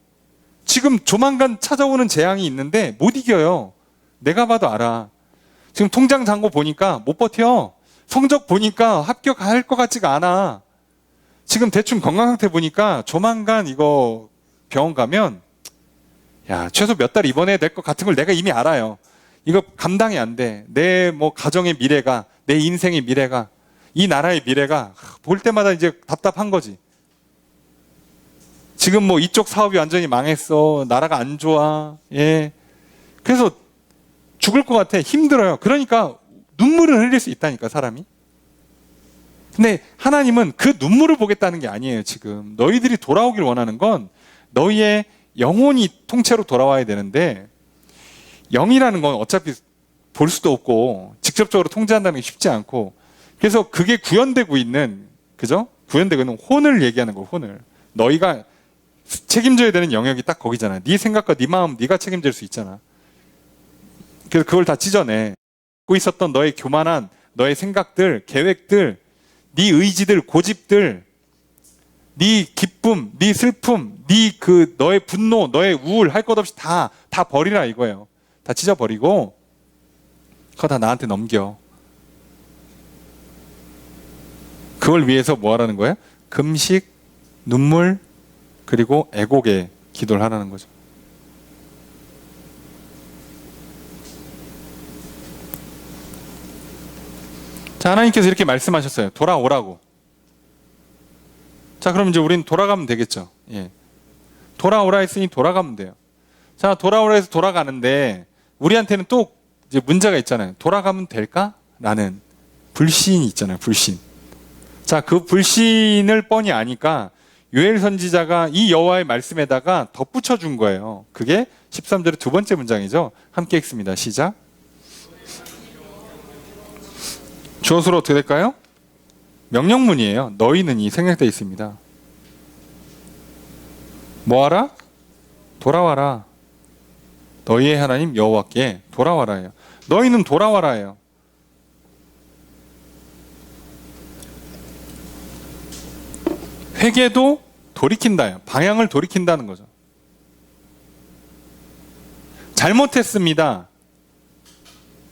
지금 조만간 찾아오는 재앙이 있는데 못 이겨요. 내가 봐도 알아. 지금 통장 잔고 보니까 못 버텨. 성적 보니까 합격할 것 같지가 않아. 지금 대충 건강 상태 보니까 조만간 이거 병원 가면 최소 몇 달 입원해야 될 것 같은 걸 내가 이미 알아요. 이거 감당이 안 돼. 내 가정의 미래가, 내 인생의 미래가, 이 나라의 미래가 볼 때마다 이제 답답한 거지. 지금 이쪽 사업이 완전히 망했어. 나라가 안 좋아. 예. 그래서 죽을 것 같아. 힘들어요. 그러니까 눈물을 흘릴 수 있다니까, 사람이. 근데 하나님은 그 눈물을 보겠다는 게 아니에요, 지금. 너희들이 돌아오길 원하는 건 너희의 영혼이 통째로 돌아와야 되는데, 영이라는 건 어차피 볼 수도 없고 직접적으로 통제한다는 게 쉽지 않고, 그래서 그게 구현되고 있는, 그죠? 구현되고 있는 혼을 얘기하는 거, 혼을. 너희가 책임져야 되는 영역이 딱 거기잖아. 네 생각과 네 마음 네가 책임질 수 있잖아. 그래서 그걸 다 찢어내. 갖고 있었던 너의 교만한 너의 생각들, 계획들, 네 의지들, 고집들, 네 기쁨, 네 슬픔, 네 너의 분노, 너의 우울, 할 것 없이 다 버리라 이거예요. 다 찢어버리고 그거 다 나한테 넘겨. 그걸 위해서 뭐 하라는 거예요? 금식, 눈물, 그리고 애곡의 기도를 하라는 거죠. 자, 하나님께서 이렇게 말씀하셨어요. 돌아오라고. 자, 그럼 이제 우린 돌아가면 되겠죠. 예. 돌아오라 했으니 돌아가면 돼요. 자, 돌아오라 해서 돌아가는데 우리한테는 또 이제 문제가 있잖아요. 돌아가면 될까? 라는 불신이 있잖아요. 불신. 자, 그 불신을 뻔히 아니까 요엘 선지자가 이 여호와의 말씀에다가 덧붙여 준 거예요. 그게 13절의 두 번째 문장이죠. 함께 읽습니다. 시작. 주어수로 어떻게 될까요? 명령문이에요. 너희는이 생략되어 있습니다. 뭐하라? 돌아와라. 너희의 하나님 여호와께 돌아와라예요. 너희는 돌아와라예요. 회개도 돌이킨다예요. 방향을 돌이킨다는 거죠. 잘못했습니다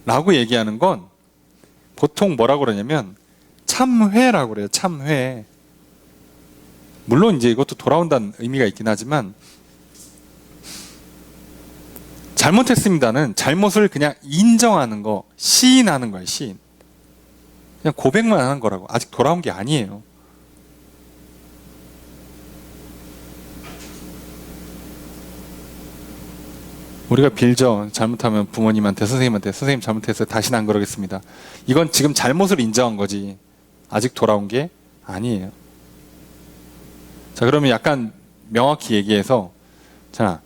라고 얘기하는 건 보통 뭐라고 그러냐면 참회라고 그래요. 참회. 물론 이제 이것도 돌아온다는 의미가 있긴 하지만 잘못했습니다는 잘못을 그냥 인정하는 거, 시인하는 거예요. 시인. 그냥 고백만 하는 거라고. 아직 돌아온 게 아니에요. 우리가 빌죠. 잘못하면 부모님한테, 선생님한테, 선생님 잘못했어요. 다시는 안 그러겠습니다. 이건 지금 잘못을 인정한 거지. 아직 돌아온 게 아니에요. 자, 그러면 약간 명확히 얘기해서, 자,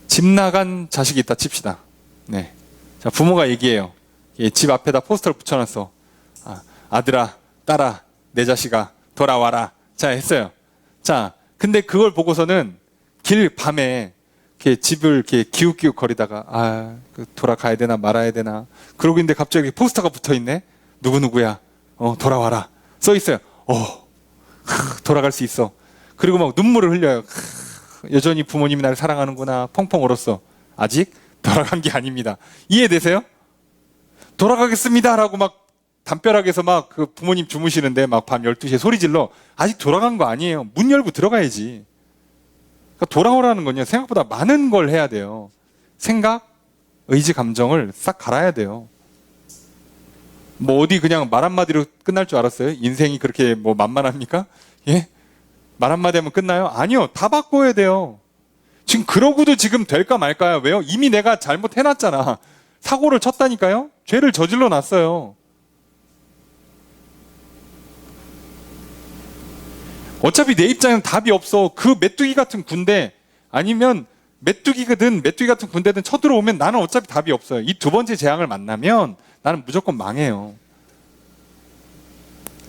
집 나간 자식이 있다 칩시다. 네. 자, 부모가 얘기해요. 집 앞에다 포스터를 붙여놨어. 아들아, 딸아, 내 자식아, 돌아와라. 자, 했어요. 자, 근데 그걸 보고서는 길 밤에 이렇게 집을 이렇게 기웃기웃 거리다가 돌아가야 되나 말아야 되나 그러고 있는데 갑자기 포스터가 붙어있네. 누구누구야 돌아와라 써있어요. 돌아갈 수 있어. 그리고 막 눈물을 흘려요. 여전히 부모님이 나를 사랑하는구나. 펑펑 울었어. 아직 돌아간 게 아닙니다. 이해되세요? 돌아가겠습니다 라고 막 담벼락에서 막 그 부모님 주무시는데 막 밤 12시에 소리 질러. 아직 돌아간 거 아니에요. 문 열고 들어가야지. 그러니까 돌아오라는 건요, 생각보다 많은 걸 해야 돼요. 생각, 의지, 감정을 싹 갈아야 돼요. 뭐 어디 그냥 말 한마디로 끝날 줄 알았어요? 인생이 그렇게 뭐 만만합니까? 예? 말 한마디 하면 끝나요? 아니요. 다 바꿔야 돼요. 지금 그러고도 지금 될까 말까요? 왜요? 이미 내가 잘못해놨잖아. 사고를 쳤다니까요? 죄를 저질러 놨어요. 어차피 내 입장에는 답이 없어. 그 메뚜기 같은 군대 아니면 메뚜기 같은 군대든 쳐들어오면 나는 어차피 답이 없어요. 이 두 번째 재앙을 만나면 나는 무조건 망해요.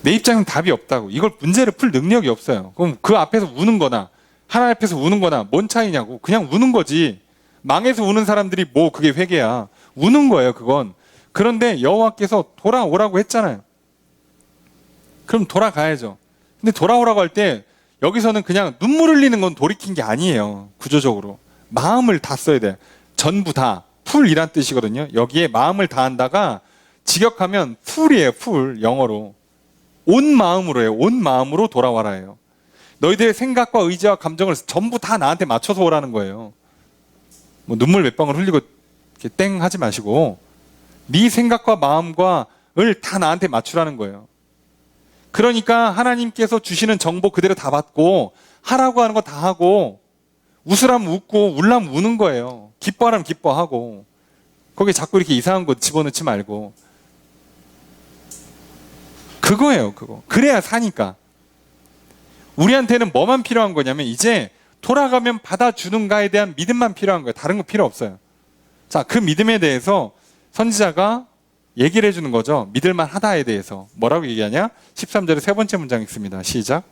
내 입장에는 답이 없다고. 이걸 문제를 풀 능력이 없어요. 그럼 그 앞에서 우는 거나 하나님 앞에서 우는 거나 뭔 차이냐고. 그냥 우는 거지. 망해서 우는 사람들이 뭐 그게 회개야. 우는 거예요, 그건. 그런데 여호와께서 돌아오라고 했잖아요. 그럼 돌아가야죠. 근데 돌아오라고 할 때 여기서는 그냥 눈물 흘리는 건 돌이킨 게 아니에요. 구조적으로. 마음을 다 써야 돼요. 전부 다. 풀이란 뜻이거든요. 여기에 마음을 다한다가 직역하면 풀이에요. 풀. 영어로. 온 마음으로 해요. 온 마음으로 돌아와라 해요. 너희들의 생각과 의지와 감정을 전부 다 나한테 맞춰서 오라는 거예요. 뭐 눈물 몇 방울 흘리고 이렇게 땡 하지 마시고 네 생각과 마음과를 다 나한테 맞추라는 거예요. 그러니까 하나님께서 주시는 정보 그대로 다 받고 하라고 하는 거 다 하고 웃으라면 웃고 울라면 우는 거예요. 기뻐하라면 기뻐하고 거기에 자꾸 이렇게 이상한 거 집어넣지 말고 그거예요. 그거. 그래야 사니까. 우리한테는 뭐만 필요한 거냐면 이제 돌아가면 받아주는가에 대한 믿음만 필요한 거예요. 다른 거 필요 없어요. 자, 그 믿음에 대해서 선지자가 얘기를 해주는 거죠. 믿을만 하다에 대해서. 뭐라고 얘기하냐? 13절의 세 번째 문장 읽습니다. 시작.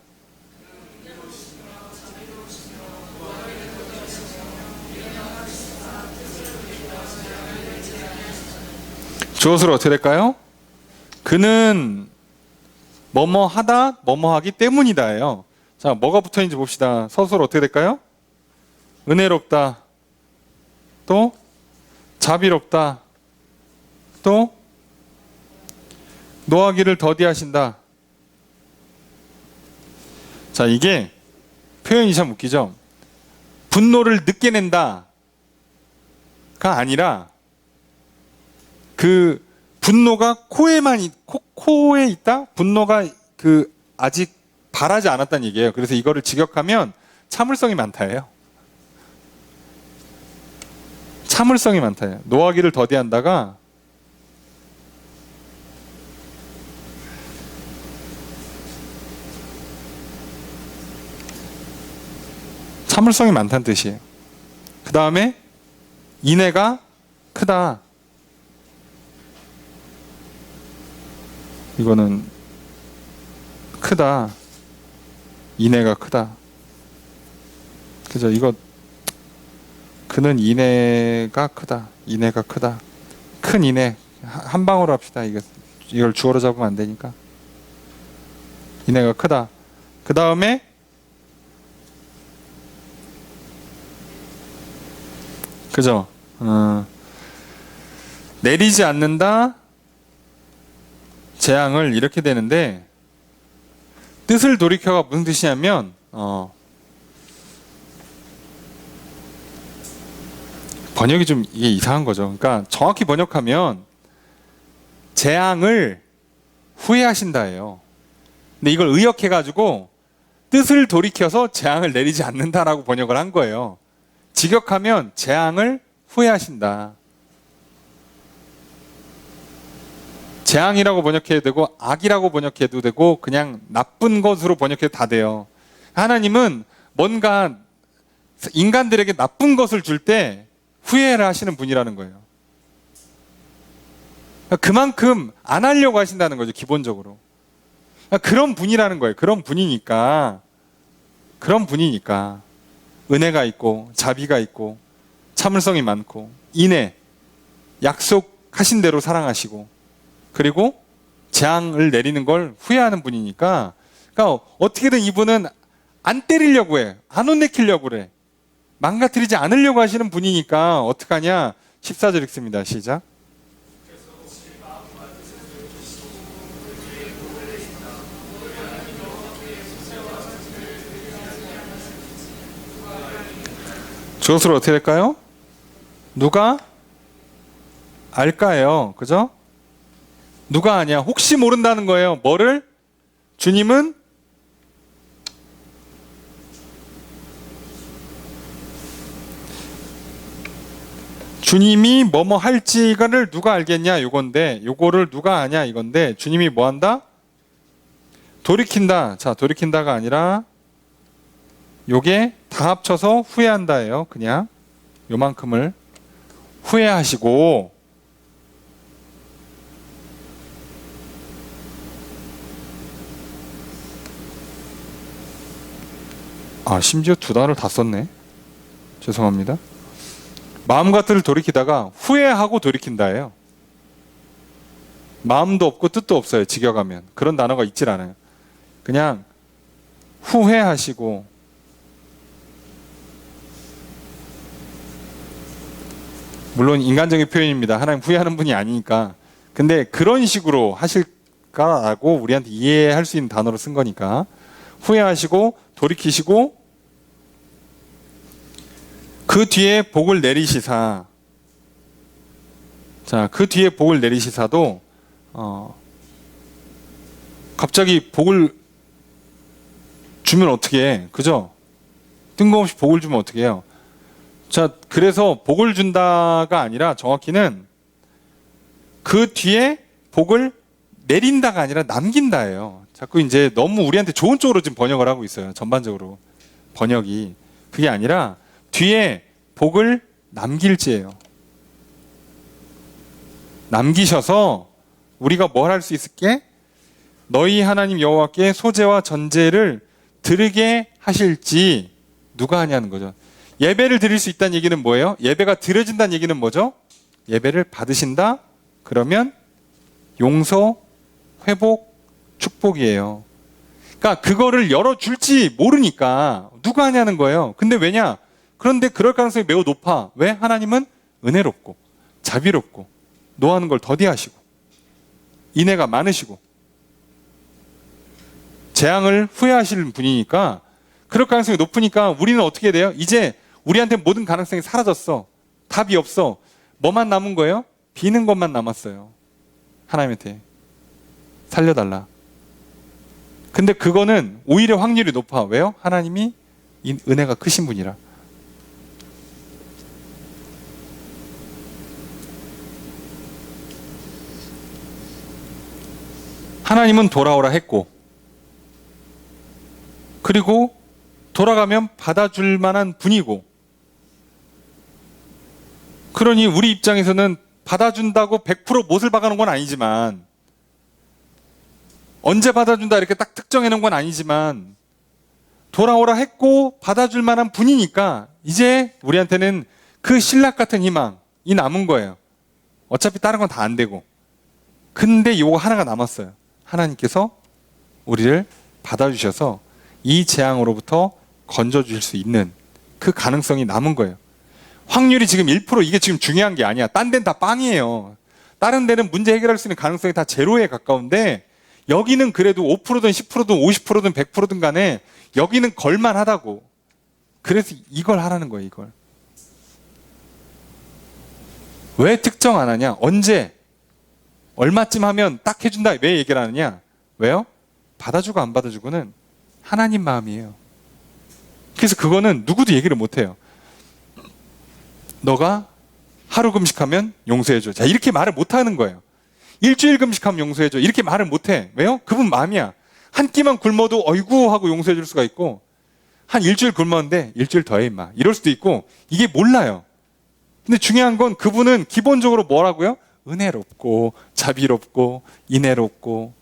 주어수로 어떻게 될까요? 그는 뭐뭐 하다, 뭐뭐 하기 때문이다예요. 자, 뭐가 붙어있는지 봅시다. 서술로 어떻게 될까요? 은혜롭다. 또 자비롭다. 또 노하기를 더디하신다. 자, 이게 표현이 참 웃기죠. 분노를 늦게 낸다가 아니라 그 분노가 코에 있다? 분노가 아직 발하지 않았다는 얘기예요. 그래서 이거를 직역하면 참을성이 많다예요. 참을성이 많다예요. 노하기를 더디한다가 참을성이 많다는 뜻이에요. 그 다음에 인애가 크다. 이거는 크다. 인애가 크다. 그죠? 이거 그는 인애가 크다. 인애가 크다. 큰 인애 한 방으로 합시다. 이걸 주어로 잡으면 안 되니까. 인애가 크다. 그 다음에 그죠? 내리지 않는다. 재앙을 이렇게 되는데 뜻을 돌이켜가 무슨 뜻이냐면 번역이 좀 이게 이상한 거죠. 그러니까 정확히 번역하면 재앙을 후회하신다예요. 근데 이걸 의역해가지고 뜻을 돌이켜서 재앙을 내리지 않는다라고 번역을 한 거예요. 직역하면 재앙을 후회하신다. 재앙이라고 번역해도 되고 악이라고 번역해도 되고 그냥 나쁜 것으로 번역해도 다 돼요. 하나님은 뭔가 인간들에게 나쁜 것을 줄 때 후회를 하시는 분이라는 거예요. 그만큼 안 하려고 하신다는 거죠, 기본적으로. 그런 분이라는 거예요. 그런 분이니까 은혜가 있고 자비가 있고 참을성이 많고 인애, 약속하신 대로 사랑하시고 그리고 재앙을 내리는 걸 후회하는 분이니까 그러니까 어떻게든 이분은 안 때리려고 해. 안 혼내키려고 그래. 망가뜨리지 않으려고 하시는 분이니까 어떡하냐? 14절 읽습니다. 시작. 주어수로 어떻게 될까요? 누가 알까요? 그죠? 누가 아냐? 혹시 모른다는 거예요. 뭐를? 주님은 주님이 뭐뭐 할지를 누가 알겠냐? 요건데 요거를 누가 아냐? 이건데 주님이 뭐 한다? 돌이킨다. 자, 돌이킨다가 아니라 요게 다 합쳐서 후회한다예요. 그냥 요만큼을 후회하시고 심지어 두 단어를 다 썼네. 죄송합니다. 마음과 뜻을 돌이키다가 후회하고 돌이킨다예요. 마음도 없고 뜻도 없어요. 직역하면. 그런 단어가 있질 않아요. 그냥 후회하시고 물론 인간적인 표현입니다. 하나님 후회하는 분이 아니니까. 근데 그런 식으로 하실까라고 우리한테 이해할 수 있는 단어로 쓴 거니까 후회하시고 돌이키시고 그 뒤에 복을 내리시사. 자, 그 뒤에 복을 내리시사도 갑자기 복을 주면 어떻게 해? 그죠? 뜬금없이 복을 주면 어떻게 해요? 자, 그래서 복을 준다가 아니라 정확히는 그 뒤에 복을 내린다가 아니라 남긴다예요. 자꾸 이제 너무 우리한테 좋은 쪽으로 지금 번역을 하고 있어요. 전반적으로 번역이. 그게 아니라 뒤에 복을 남길지예요. 남기셔서 우리가 뭘 할 수 있을게? 너희 하나님 여호와께 소제와 전제를 드리게 하실지 누가 하냐는 거죠. 예배를 드릴 수 있다는 얘기는 뭐예요? 예배가 드려진다는 얘기는 뭐죠? 예배를 받으신다? 그러면 용서, 회복, 축복이에요. 그러니까 그거를 열어줄지 모르니까 누가 하냐는 거예요. 근데 왜냐? 그런데 그럴 가능성이 매우 높아. 왜? 하나님은 은혜롭고 자비롭고 노하는 걸 더디하시고 인애가 많으시고 재앙을 후회하시는 분이니까 그럴 가능성이 높으니까 우리는 어떻게 돼요? 이제 우리한테 모든 가능성이 사라졌어. 답이 없어. 뭐만 남은 거예요? 비는 것만 남았어요. 하나님한테 살려달라. 근데 그거는 오히려 확률이 높아. 왜요? 하나님이 이 은혜가 크신 분이라. 하나님은 돌아오라 했고, 그리고 돌아가면 받아줄 만한 분이고, 그러니 우리 입장에서는 받아준다고 100% 못을 박아놓은 건 아니지만, 언제 받아준다 이렇게 딱 특정해놓은 건 아니지만, 돌아오라 했고 받아줄 만한 분이니까 이제 우리한테는 그 신락 같은 희망이 남은 거예요. 어차피 다른 건 다 안 되고. 근데 이거 하나가 남았어요. 하나님께서 우리를 받아주셔서 이 재앙으로부터 건져주실 수 있는 그 가능성이 남은 거예요. 확률이 지금 1%, 이게 지금 중요한 게 아니야. 딴 데는 다 빵이에요. 다른 데는 문제 해결할 수 있는 가능성이 다 제로에 가까운데, 여기는 그래도 5%든 10%든 50%든 100%든 간에 여기는 걸만하다고. 그래서 이걸 하라는 거예요. 이걸. 왜 특정 안 하냐? 언제? 얼마쯤 하면 딱 해준다. 왜 얘기를 하느냐? 왜요? 받아주고 안 받아주고는 하나님 마음이에요. 그래서 그거는 누구도 얘기를 못해요. 너가 하루 금식하면 용서해줘. 자, 이렇게 말을 못하는 거예요. 일주일 금식하면 용서해줘. 이렇게 말을 못해. 왜요? 그분 마음이야. 한 끼만 굶어도 어이구 하고 용서해줄 수가 있고, 한 일주일 굶었는데 일주일 더 해 임마 이럴 수도 있고, 이게 몰라요. 근데 중요한 건 그분은 기본적으로 뭐라고요? 은혜롭고 자비롭고 인애롭고.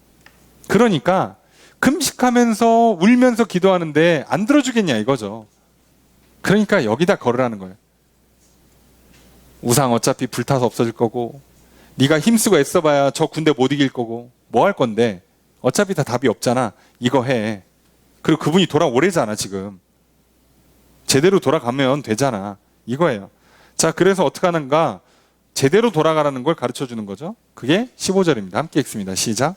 그러니까 금식하면서 울면서 기도하는데 안 들어주겠냐 이거죠. 그러니까 여기다 걸으라는 거예요. 우상 어차피 불타서 없어질 거고, 네가 힘쓰고 애써봐야 저 군대 못 이길 거고, 뭐 할 건데 어차피 다 답이 없잖아. 이거 해. 그리고 그분이 돌아오래잖아. 지금 제대로 돌아가면 되잖아. 이거예요. 자, 그래서 어떻게 하는가? 제대로 돌아가라는 걸 가르쳐 주는 거죠. 그게 15절입니다. 함께 읽습니다. 시작.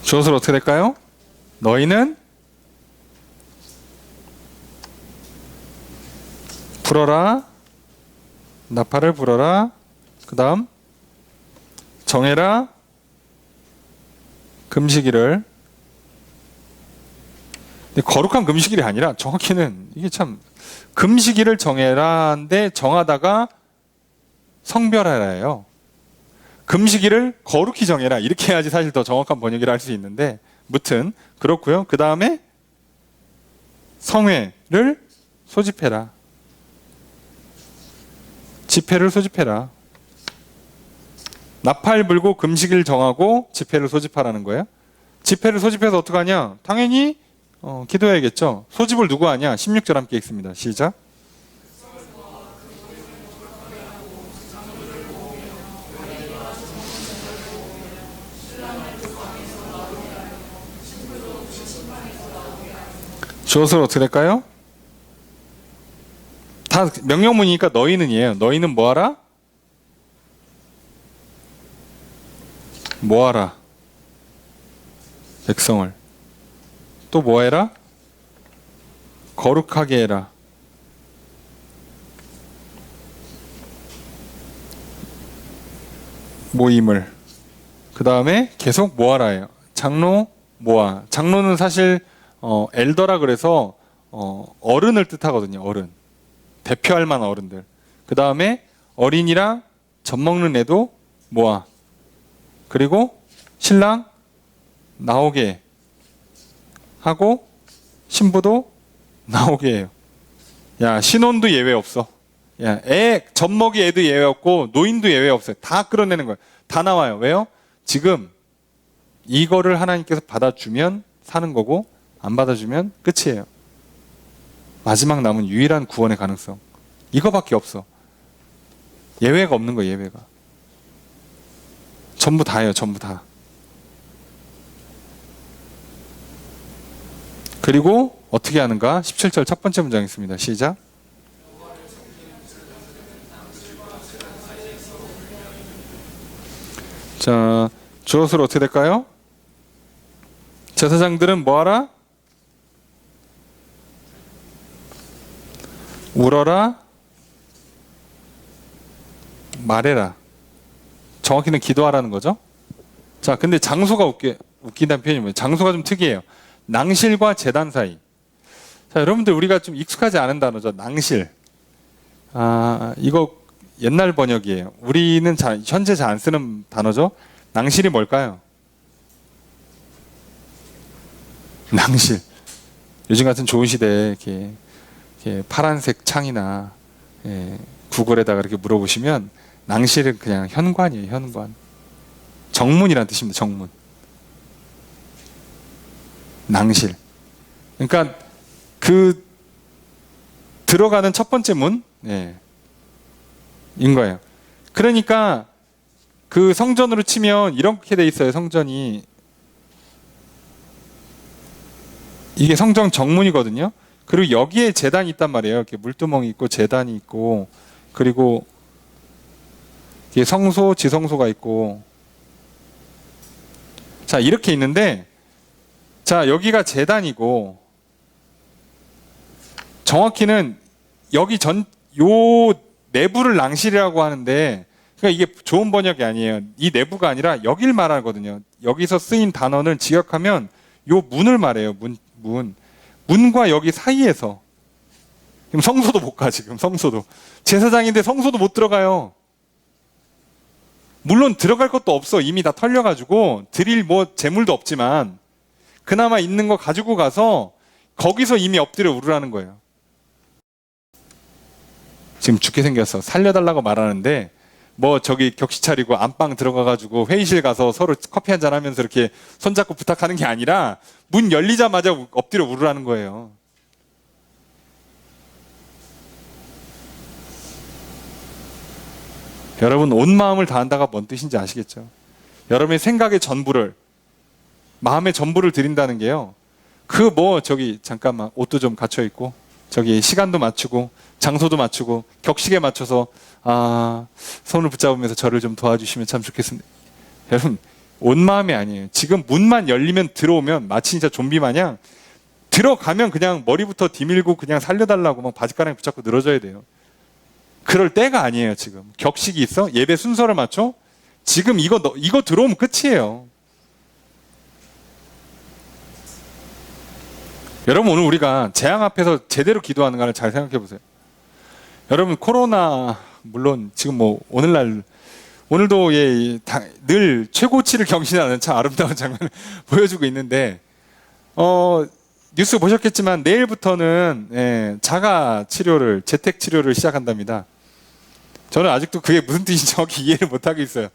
주어서 어떻게 될까요? 너희는 불어라, 나팔을 불어라, 그 다음 정해라, 금식일을. 거룩한 금식일이 아니라 정확히는 이게 참, 금식일을 정해라인데 정하다가 성별하라예요. 금식일을 거룩히 정해라 이렇게 해야지 사실 더 정확한 번역이라 할 수 있는데, 무튼 그렇고요. 그 다음에 성회를 소집해라. 집회를 소집해라. 나팔 불고 금식일 정하고 집회를 소집하라는 거예요. 집회를 소집해서 어떡하냐? 당연히 기도해야겠죠. 소집을 누구 하냐? 16절 함께 읽습니다. 시작. 주어서 어떻게 될까요? 다 명령문이니까 너희는이에요. 너희는 뭐하라? 뭐하라? 백성을. 또 뭐해라? 거룩하게 해라. 모임을. 그 다음에 계속 뭐하라예요. 장로 모아. 장로는 사실 엘더라 그래서 어른을 뜻하거든요. 어른. 대표할 만한 어른들. 그 다음에 어린이랑 젖 먹는 애도 모아. 그리고 신랑 나오게 하고 신부도 나오게 해요. 야, 신혼도 예외 없어. 야, 젖 먹이 애도 예외 없고 노인도 예외 없어요. 다 끌어내는 거예요. 다 나와요. 왜요? 지금 이거를 하나님께서 받아주면 사는 거고, 안 받아주면 끝이에요. 마지막 남은 유일한 구원의 가능성. 이거밖에 없어. 예외가 없는 거예요. 예외가. 전부 다예요. 전부 다. 그리고 어떻게 하는가? 17절 첫 번째 문장 있습니다. 시작. 자, 주어서로 어떻게 될까요? 제사장들은 뭐하라? 울어라, 말해라. 정확히는 기도하라는 거죠. 자, 근데 장소가 웃긴다는 표현이 뭐예요? 장소가 좀 특이해요. 낭실과 제단 사이. 자, 여러분들 우리가 좀 익숙하지 않은 단어죠. 낭실. 이거 옛날 번역이에요. 우리는 현재 잘 안 쓰는 단어죠. 낭실이 뭘까요? 낭실. 요즘 같은 좋은 시대에 이렇게 파란색 창이나 구글에다가 이렇게 물어보시면 낭실은 그냥 현관이에요. 현관. 정문이라는 뜻입니다. 정문. 낭실. 그러니까 그 들어가는 첫 번째 문, 인 거예요. 그러니까 그 성전으로 치면 이렇게 돼 있어요. 성전이 이게 성전 정문이거든요. 그리고 여기에 제단이 있단 말이에요. 이렇게 물두멍이 있고 제단이 있고 그리고 이게 성소, 지성소가 있고 자 이렇게 있는데 자 여기가 제단이고 정확히는 여기 요 내부를 낭실이라고 하는데 그러니까 이게 좋은 번역이 아니에요. 이 내부가 아니라 여길 말하거든요. 여기서 쓰인 단어는 지역하면 요 문을 말해요. 문과 여기 사이에서 지금 성소도 못 가. 지금 성소도 제사장인데 성소도 못 들어가요. 물론 들어갈 것도 없어. 이미 다 털려가지고 드릴 재물도 없지만 그나마 있는 거 가지고 가서 거기서 이미 엎드려 우르라는 거예요. 지금 죽게 생겼어. 살려달라고 말하는데 저기 격시 차리고 안방 들어가가지고 회의실 가서 서로 커피 한잔 하면서 이렇게 손잡고 부탁하는 게 아니라 문 열리자마자 엎드려 우르라는 거예요. 여러분 온 마음을 다한다가 뭔 뜻인지 아시겠죠? 여러분의 생각의 전부를 마음의 전부를 드린다는 게요. 저기 잠깐만 옷도 좀 갖춰 입고 저기 시간도 맞추고 장소도 맞추고 격식에 맞춰서 손을 붙잡으면서 저를 좀 도와주시면 참 좋겠습니다. 여러분 온 마음이 아니에요. 지금 문만 열리면 들어오면 마치 진짜 좀비 마냥 들어가면 그냥 머리부터 디밀고 그냥 살려달라고 막 바지가랑이 붙잡고 늘어져야 돼요. 그럴 때가 아니에요. 지금 격식이 있어? 예배 순서를 맞춰? 지금 이거 들어오면 끝이에요. 여러분 오늘 우리가 재앙 앞에서 제대로 기도하는가를 잘 생각해 보세요. 여러분 코로나 물론 지금 오늘도 늘 최고치를 경신하는 참 아름다운 장면을 보여주고 있는데 뉴스 보셨겠지만 내일부터는 자가 치료를 재택 치료를 시작한답니다. 저는 아직도 그게 무슨 뜻인지 정확히 이해를 못하고 있어요.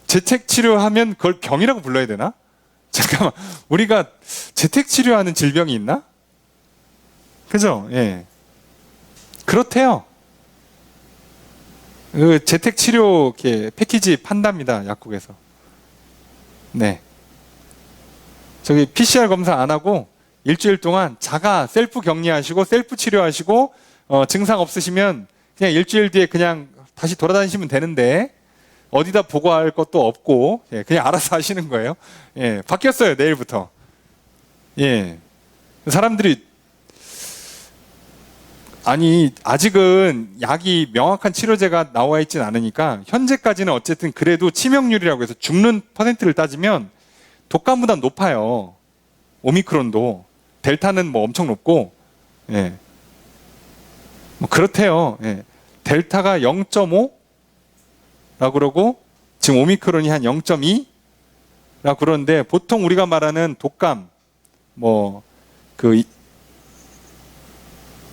재택 치료하면 그걸 병이라고 불러야 되나? 잠깐만, 우리가 재택 치료하는 질병이 있나? 그죠? 예. 그렇대요. 그 재택 치료 패키지 판답니다. 약국에서. 네. 저기 PCR 검사 안 하고 일주일 동안 자가 셀프 격리하시고 셀프 치료하시고 증상 없으시면 그냥 일주일 뒤에 그냥 다시 돌아다니시면 되는데 어디다 보고할 것도 없고 그냥 알아서 하시는 거예요. 예, 바뀌었어요. 내일부터. 예, 사람들이 아직은 약이 명확한 치료제가 나와 있진 않으니까 현재까지는 어쨌든 그래도 치명률이라고 해서 죽는 퍼센트를 따지면 독감보다 높아요. 오미크론도 델타는 엄청 높고 그렇대요. 델타가 0.5 라고 그러고 지금 오미크론이 한 0.2 라고 그러는데 보통 우리가 말하는 독감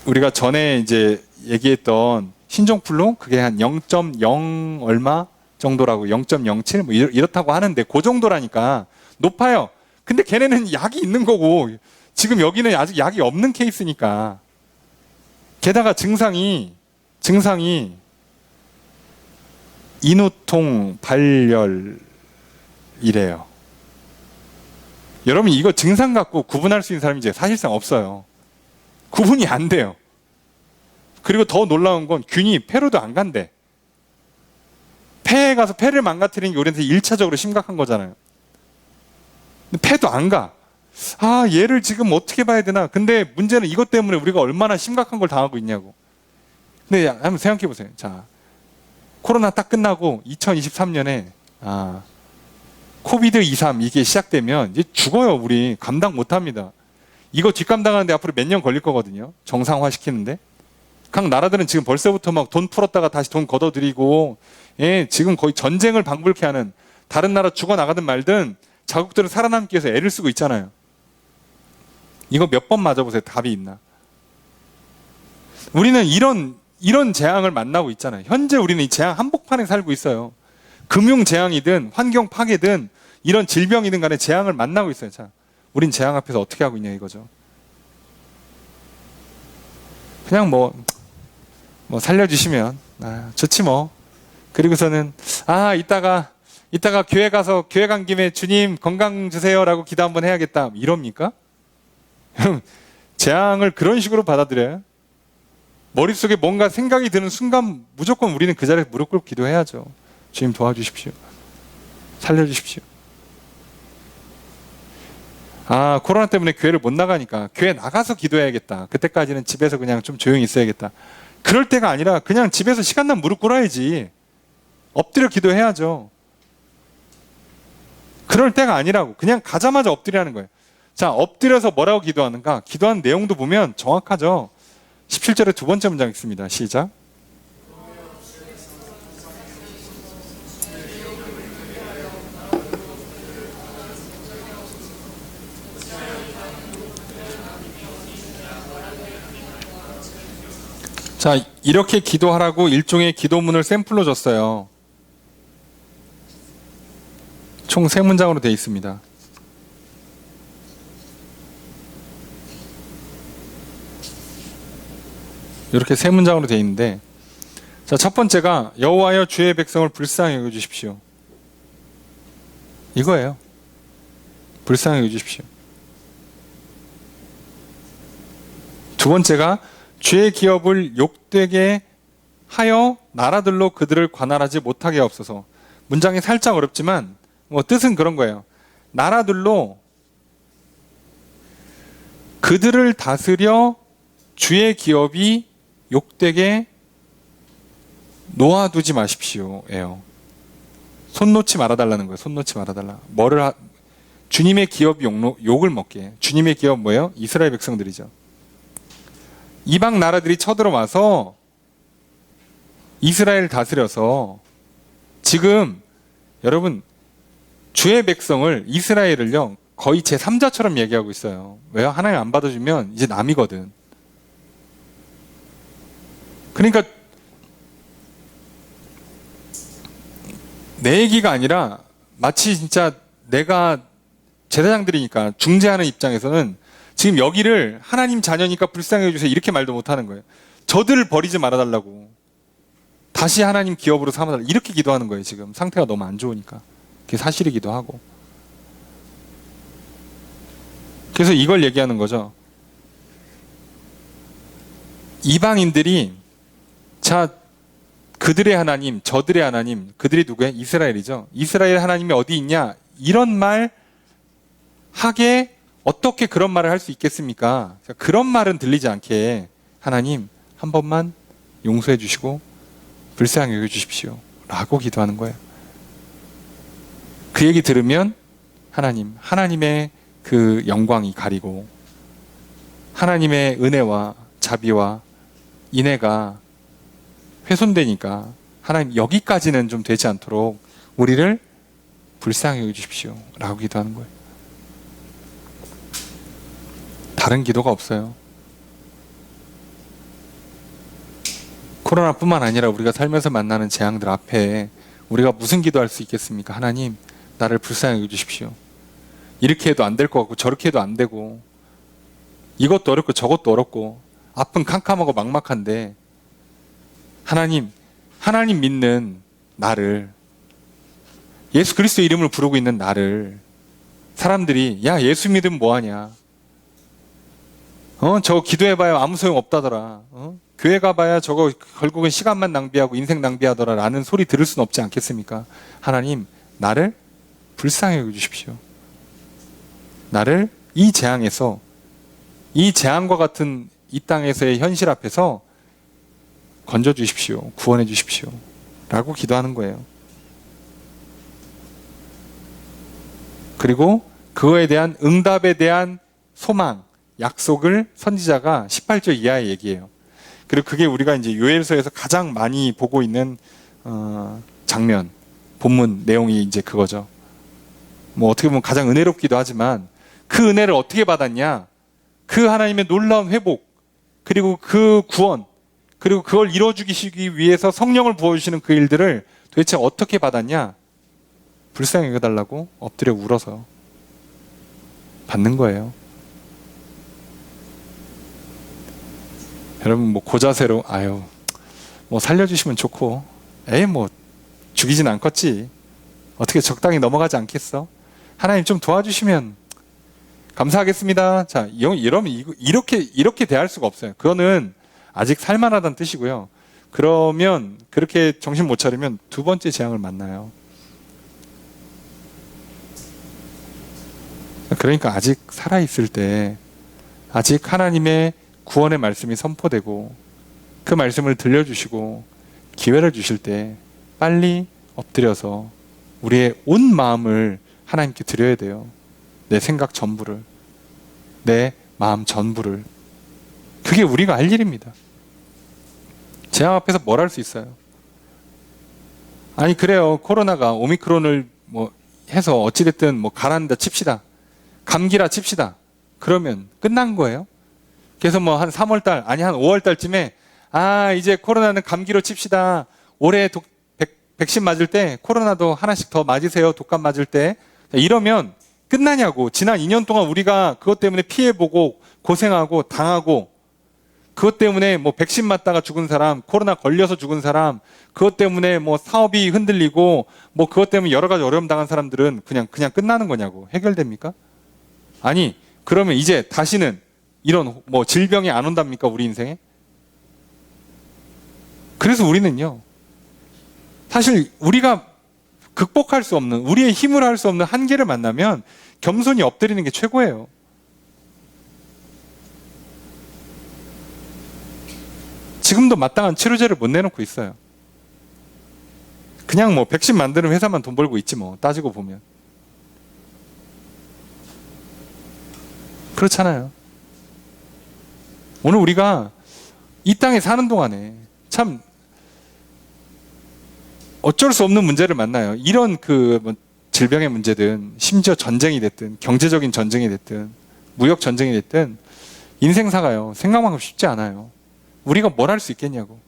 우리가 전에 이제 얘기했던 신종플루 그게 한 0.0 얼마 정도라고 0.07 이렇다고 하는데 그 정도라니까 높아요. 근데 걔네는 약이 있는 거고 지금 여기는 아직 약이 없는 케이스니까 게다가 증상이 인후통 발열이래요. 여러분 이거 증상 갖고 구분할 수 있는 사람이 이제 사실상 없어요. 구분이 안 돼요. 그리고 더 놀라운 건 균이 폐로도 안 간대. 폐에 가서 폐를 망가뜨리는 게 우리한테 1차적으로 심각한 거잖아요. 근데 폐도 안 가. 얘를 지금 어떻게 봐야 되나. 근데 문제는 이것 때문에 우리가 얼마나 심각한 걸 당하고 있냐고. 근데 한번 생각해 보세요. 자, 코로나 딱 끝나고 2023년에 코비드 23 이게 시작되면 이제 죽어요. 우리 감당 못합니다. 이거 뒷감당하는데 앞으로 몇 년 걸릴 거거든요. 정상화 시키는데. 각 나라들은 지금 벌써부터 막 돈 풀었다가 다시 돈 걷어들이고, 예, 지금 거의 전쟁을 방불케 하는, 다른 나라 죽어나가든 말든 자국들은 살아남기 위해서 애를 쓰고 있잖아요. 이거 몇 번 맞아보세요. 답이 있나. 우리는 이런 재앙을 만나고 있잖아요. 현재 우리는 이 재앙 한복판에 살고 있어요. 금융 재앙이든 환경 파괴든 이런 질병이든 간에 재앙을 만나고 있어요. 자, 우린 재앙 앞에서 어떻게 하고 있냐 이거죠. 그냥 뭐 살려주시면 좋지 뭐. 그리고서는 이따가 교회 가서 교회 간 김에 주님 건강 주세요라고 기도 한번 해야겠다. 이럽니까? 재앙을 그런 식으로 받아들여요. 머릿속에 뭔가 생각이 드는 순간 무조건 우리는 그 자리에서 무릎 꿇고 기도해야죠. 주님 도와주십시오. 살려주십시오. 코로나 때문에 교회를 못 나가니까 교회 나가서 기도해야겠다. 그때까지는 집에서 그냥 좀 조용히 있어야겠다. 그럴 때가 아니라 그냥 집에서 시간 나면 무릎 꿇어야지. 엎드려 기도해야죠. 그럴 때가 아니라고. 그냥 가자마자 엎드리라는 거예요. 자, 엎드려서 뭐라고 기도하는가? 기도하는 내용도 보면 정확하죠. 17절에 두 번째 문장 있습니다. 시작. 자, 이렇게 기도하라고 일종의 기도문을 샘플로 줬어요. 총 3문장으로 되어 있습니다. 이렇게 3문장으로 되어 있는데, 자, 첫 번째가 여호와여 주의 백성을 불쌍히 여겨 주십시오. 이거예요. 불쌍히 여겨 주십시오. 두 번째가 주의 기업을 욕되게 하여 나라들로 그들을 관할하지 못하게 하옵소서. 문장이 살짝 어렵지만 뜻은 그런 거예요. 나라들로 그들을 다스려 주의 기업이 욕되게 놓아두지 마십시오예요. 손 놓지 말아달라는 거예요. 손 놓지 말아달라. 주님의 기업이 욕을 먹게. 주님의 기업 뭐예요? 이스라엘 백성들이죠. 이방 나라들이 쳐들어와서 이스라엘 다스려서 지금 여러분 주의 백성을 이스라엘을요 거의 제3자처럼 얘기하고 있어요. 왜요? 하나님 안 받아주면 이제 남이거든. 그러니까 내 얘기가 아니라 마치 진짜 내가 제사장들이니까 중재하는 입장에서는 지금 여기를 하나님 자녀니까 불쌍히 해주세요 이렇게 말도 못하는 거예요. 저들을 버리지 말아달라고. 다시 하나님 기업으로 삼아달라. 이렇게 기도하는 거예요. 지금 상태가 너무 안 좋으니까. 그게 사실이기도 하고. 그래서 이걸 얘기하는 거죠. 이방인들이 자 그들의 하나님, 저들의 하나님, 그들이 누구예요? 이스라엘이죠. 이스라엘 하나님이 어디 있냐? 이런 말 하게 어떻게 그런 말을 할 수 있겠습니까? 그런 말은 들리지 않게 하나님 한 번만 용서해 주시고 불쌍히 여겨 주십시오 라고 기도하는 거예요. 그 얘기 들으면 하나님의 그 영광이 가리고 하나님의 은혜와 자비와 인애가 훼손되니까 하나님 여기까지는 좀 되지 않도록 우리를 불쌍히 여겨 주십시오 라고 기도하는 거예요. 다른 기도가 없어요. 코로나뿐만 아니라 우리가 살면서 만나는 재앙들 앞에 우리가 무슨 기도할 수 있겠습니까? 하나님 나를 불쌍히 여겨주십시오. 이렇게 해도 안 될 것 같고 저렇게 해도 안 되고 이것도 어렵고 저것도 어렵고 앞은 캄캄하고 막막한데 하나님 믿는 나를 예수 그리스도 이름을 부르고 있는 나를 사람들이 야 예수 믿으면 뭐하냐 저거 기도해봐야 아무 소용 없다더라. 교회 가봐야 저거 결국은 시간만 낭비하고 인생 낭비하더라 라는 소리 들을 수는 없지 않겠습니까? 하나님 나를 불쌍히 여겨주십시오. 나를 이 재앙에서 이 재앙과 같은 이 땅에서의 현실 앞에서 건져주십시오. 구원해 주십시오 라고 기도하는 거예요. 그리고 그거에 대한 응답에 대한 소망, 약속을 선지자가 18절 이하의 얘기예요. 그리고 그게 우리가 이제 요엘서에서 가장 많이 보고 있는 장면, 본문 내용이 이제 그거죠. 뭐 어떻게 보면 가장 은혜롭기도 하지만 그 은혜를 어떻게 받았냐? 그 하나님의 놀라운 회복, 그리고 그 구원, 그리고 그걸 이루어주기 위해서 성령을 부어주시는 그 일들을 도대체 어떻게 받았냐? 불쌍히 여겨달라고 엎드려 울어서 받는 거예요. 여러분 뭐 고자세로 뭐 살려주시면 좋고 뭐 죽이진 않겠지. 어떻게 적당히 넘어가지 않겠어? 하나님 좀 도와주시면 감사하겠습니다. 자, 이러면 이렇게 대할 수가 없어요. 그거는 아직 살만하다는 뜻이고요. 그러면 그렇게 정신 못 차리면 두 번째 재앙을 만나요. 그러니까 아직 살아있을 때, 아직 하나님의 구원의 말씀이 선포되고 그 말씀을 들려주시고 기회를 주실 때 빨리 엎드려서 우리의 온 마음을 하나님께 드려야 돼요. 내 생각 전부를, 내 마음 전부를. 그게 우리가 할 일입니다. 재앙 앞에서 뭘 할 수 있어요? 아니 그래요. 코로나가 오미크론을 뭐 해서 어찌됐든 뭐 가라앉다 칩시다. 감기라 칩시다. 그러면 끝난 거예요. 그래서 뭐 한 3월달 아니 한 5월달쯤에 이제 코로나는 감기로 칩시다. 올해 백신 맞을 때 코로나도 하나씩 더 맞으세요. 독감 맞을 때. 이러면 끝나냐고. 지난 2년 동안 우리가 그것 때문에 피해보고 고생하고 당하고 그것 때문에 뭐 백신 맞다가 죽은 사람, 코로나 걸려서 죽은 사람, 그것 때문에 뭐 사업이 흔들리고 뭐 그것 때문에 여러 가지 어려움 당한 사람들은 그냥 끝나는 거냐고. 해결됩니까? 아니 그러면 이제 다시는 이런 뭐 질병이 안 온답니까? 우리 인생에? 그래서 우리는요, 사실 우리가 극복할 수 없는, 우리의 힘으로 할 수 없는 한계를 만나면 겸손히 엎드리는 게 최고예요. 지금도 마땅한 치료제를 못 내놓고 있어요. 그냥 뭐 백신 만드는 회사만 돈 벌고 있지 뭐, 따지고 보면. 그렇잖아요. 오늘 우리가 이 땅에 사는 동안에 참 어쩔 수 없는 문제를 만나요. 이런 뭐 질병의 문제든, 심지어 전쟁이 됐든, 경제적인 전쟁이 됐든, 무역 전쟁이 됐든, 인생사가요, 생각만큼 쉽지 않아요. 우리가 뭘 할 수 있겠냐고.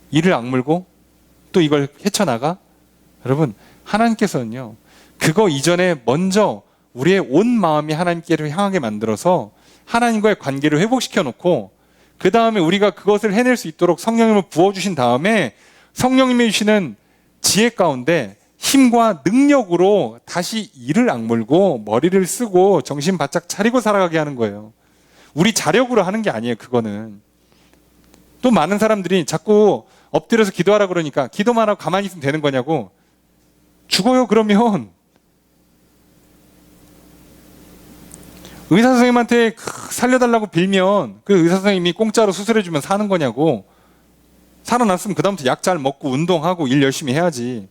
이를 악물고 또 이걸 헤쳐나가? 여러분, 하나님께서는요, 그거 이전에 먼저 우리의 온 마음이 하나님께로 향하게 만들어서 하나님과의 관계를 회복시켜 놓고, 그 다음에 우리가 그것을 해낼 수 있도록 성령님을 부어주신 다음에 성령님이 주시는 지혜 가운데 힘과 능력으로 다시 이를 악물고 머리를 쓰고 정신 바짝 차리고 살아가게 하는 거예요. 우리 자력으로 하는 게 아니에요. 그거는. 또 많은 사람들이 자꾸 엎드려서 기도하라 그러니까 기도만 하고 가만히 있으면 되는 거냐고. 죽어요 그러면. 의사 선생님한테 살려달라고 빌면 그 의사 선생님이 공짜로 수술해주면 사는 거냐고. 살아났으면 그 다음부터 약 잘 먹고 운동하고 일 열심히 해야지.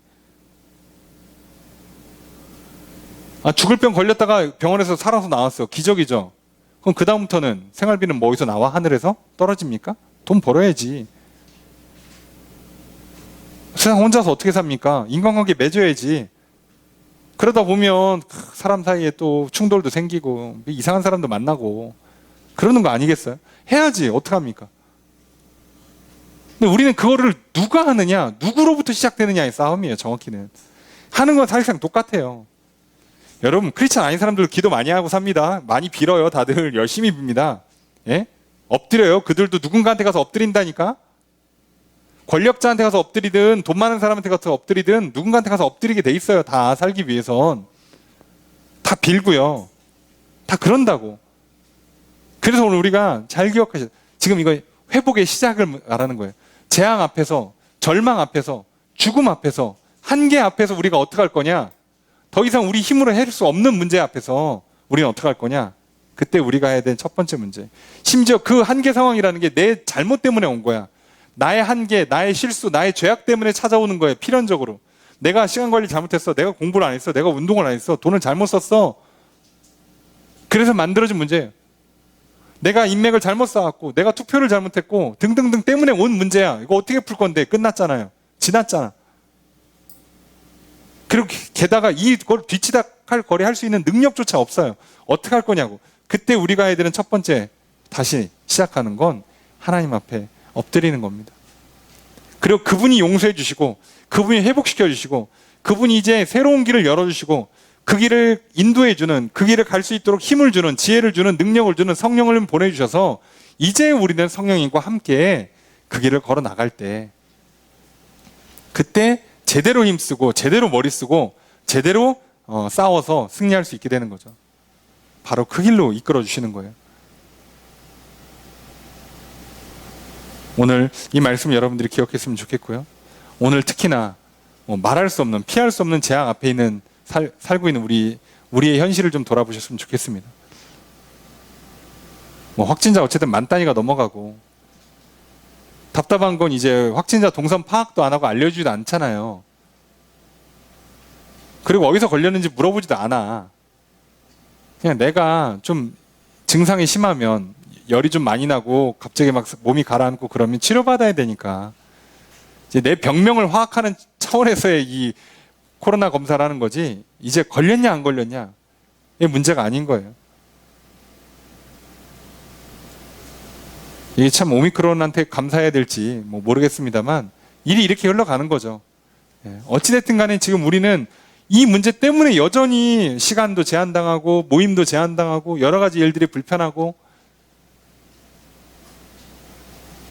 죽을 병 걸렸다가 병원에서 살아서 나왔어. 기적이죠. 그럼 그 다음부터는 생활비는 뭐 어디서 나와? 하늘에서? 떨어집니까? 돈 벌어야지. 세상 혼자서 어떻게 삽니까? 인간관계 맺어야지. 그러다 보면 사람 사이에 또 충돌도 생기고 이상한 사람도 만나고 그러는 거 아니겠어요? 해야지. 어떡합니까? 근데 우리는 그거를 누가 하느냐, 누구로부터 시작되느냐의 싸움이에요. 정확히는. 하는 건 사실상 똑같아요. 여러분, 크리스찬 아닌 사람들 기도 많이 하고 삽니다. 많이 빌어요. 다들 열심히 빕니다. 예? 엎드려요. 그들도 누군가한테 가서 엎드린다니까. 권력자한테 가서 엎드리든 돈 많은 사람한테 가서 엎드리든 누군가한테 가서 엎드리게 돼 있어요. 다 살기 위해선. 다 빌고요. 다 그런다고. 그래서 오늘 우리가 잘 기억하셔야 돼요. 지금 이거 회복의 시작을 말하는 거예요. 재앙 앞에서, 절망 앞에서, 죽음 앞에서, 한계 앞에서 우리가 어떻게 할 거냐? 더 이상 우리 힘으로 해낼 수 없는 문제 앞에서 우리는 어떻게 할 거냐? 그때 우리가 해야 될 첫 번째 문제. 심지어 그 한계 상황이라는 게 내 잘못 때문에 온 거야. 나의 한계, 나의 실수, 나의 죄악 때문에 찾아오는 거예요. 필연적으로. 내가 시간 관리 잘못했어. 내가 공부를 안 했어. 내가 운동을 안 했어. 돈을 잘못 썼어. 그래서 만들어진 문제예요. 내가 인맥을 잘못 쌓았고, 내가 투표를 잘못했고, 등등등 때문에 온 문제야. 이거 어떻게 풀 건데? 끝났잖아요. 지났잖아. 그리고 게다가 이걸 뒤치다할 거리 할 수 있는 능력조차 없어요. 어떻게 할 거냐고. 그때 우리가 해야 되는 첫 번째 다시 시작하는 건 하나님 앞에 엎드리는 겁니다. 그리고 그분이 용서해 주시고, 그분이 회복시켜 주시고, 그분이 이제 새로운 길을 열어주시고, 그 길을 인도해 주는, 그 길을 갈 수 있도록 힘을 주는, 지혜를 주는, 능력을 주는 성령을 보내주셔서 이제 우리는 성령님과 함께 그 길을 걸어 나갈 때, 그때 제대로 힘쓰고 제대로 머리 쓰고 제대로 싸워서 승리할 수 있게 되는 거죠. 바로 그 길로 이끌어 주시는 거예요. 오늘 이 말씀 여러분들이 기억했으면 좋겠고요. 오늘 특히나 말할 수 없는, 피할 수 없는 재앙 앞에 있는 살고 있는 우리의 현실을 좀 돌아보셨으면 좋겠습니다. 확진자 어쨌든 만 단위가 넘어가고, 답답한 건 이제 확진자 동선 파악도 안 하고 알려주지도 않잖아요. 그리고 어디서 걸렸는지 물어보지도 않아. 그냥 내가 좀 증상이 심하면, 열이 좀 많이 나고 갑자기 막 몸이 가라앉고 그러면 치료받아야 되니까 이제 내 병명을 파악하는 차원에서의 이 코로나 검사를 하는 거지, 이제 걸렸냐 안 걸렸냐 이게 문제가 아닌 거예요. 이게 참 오미크론한테 감사해야 될지 모르겠습니다만 일이 이렇게 흘러가는 거죠. 어찌됐든 간에 지금 우리는 이 문제 때문에 여전히 시간도 제한당하고 모임도 제한당하고 여러 가지 일들이 불편하고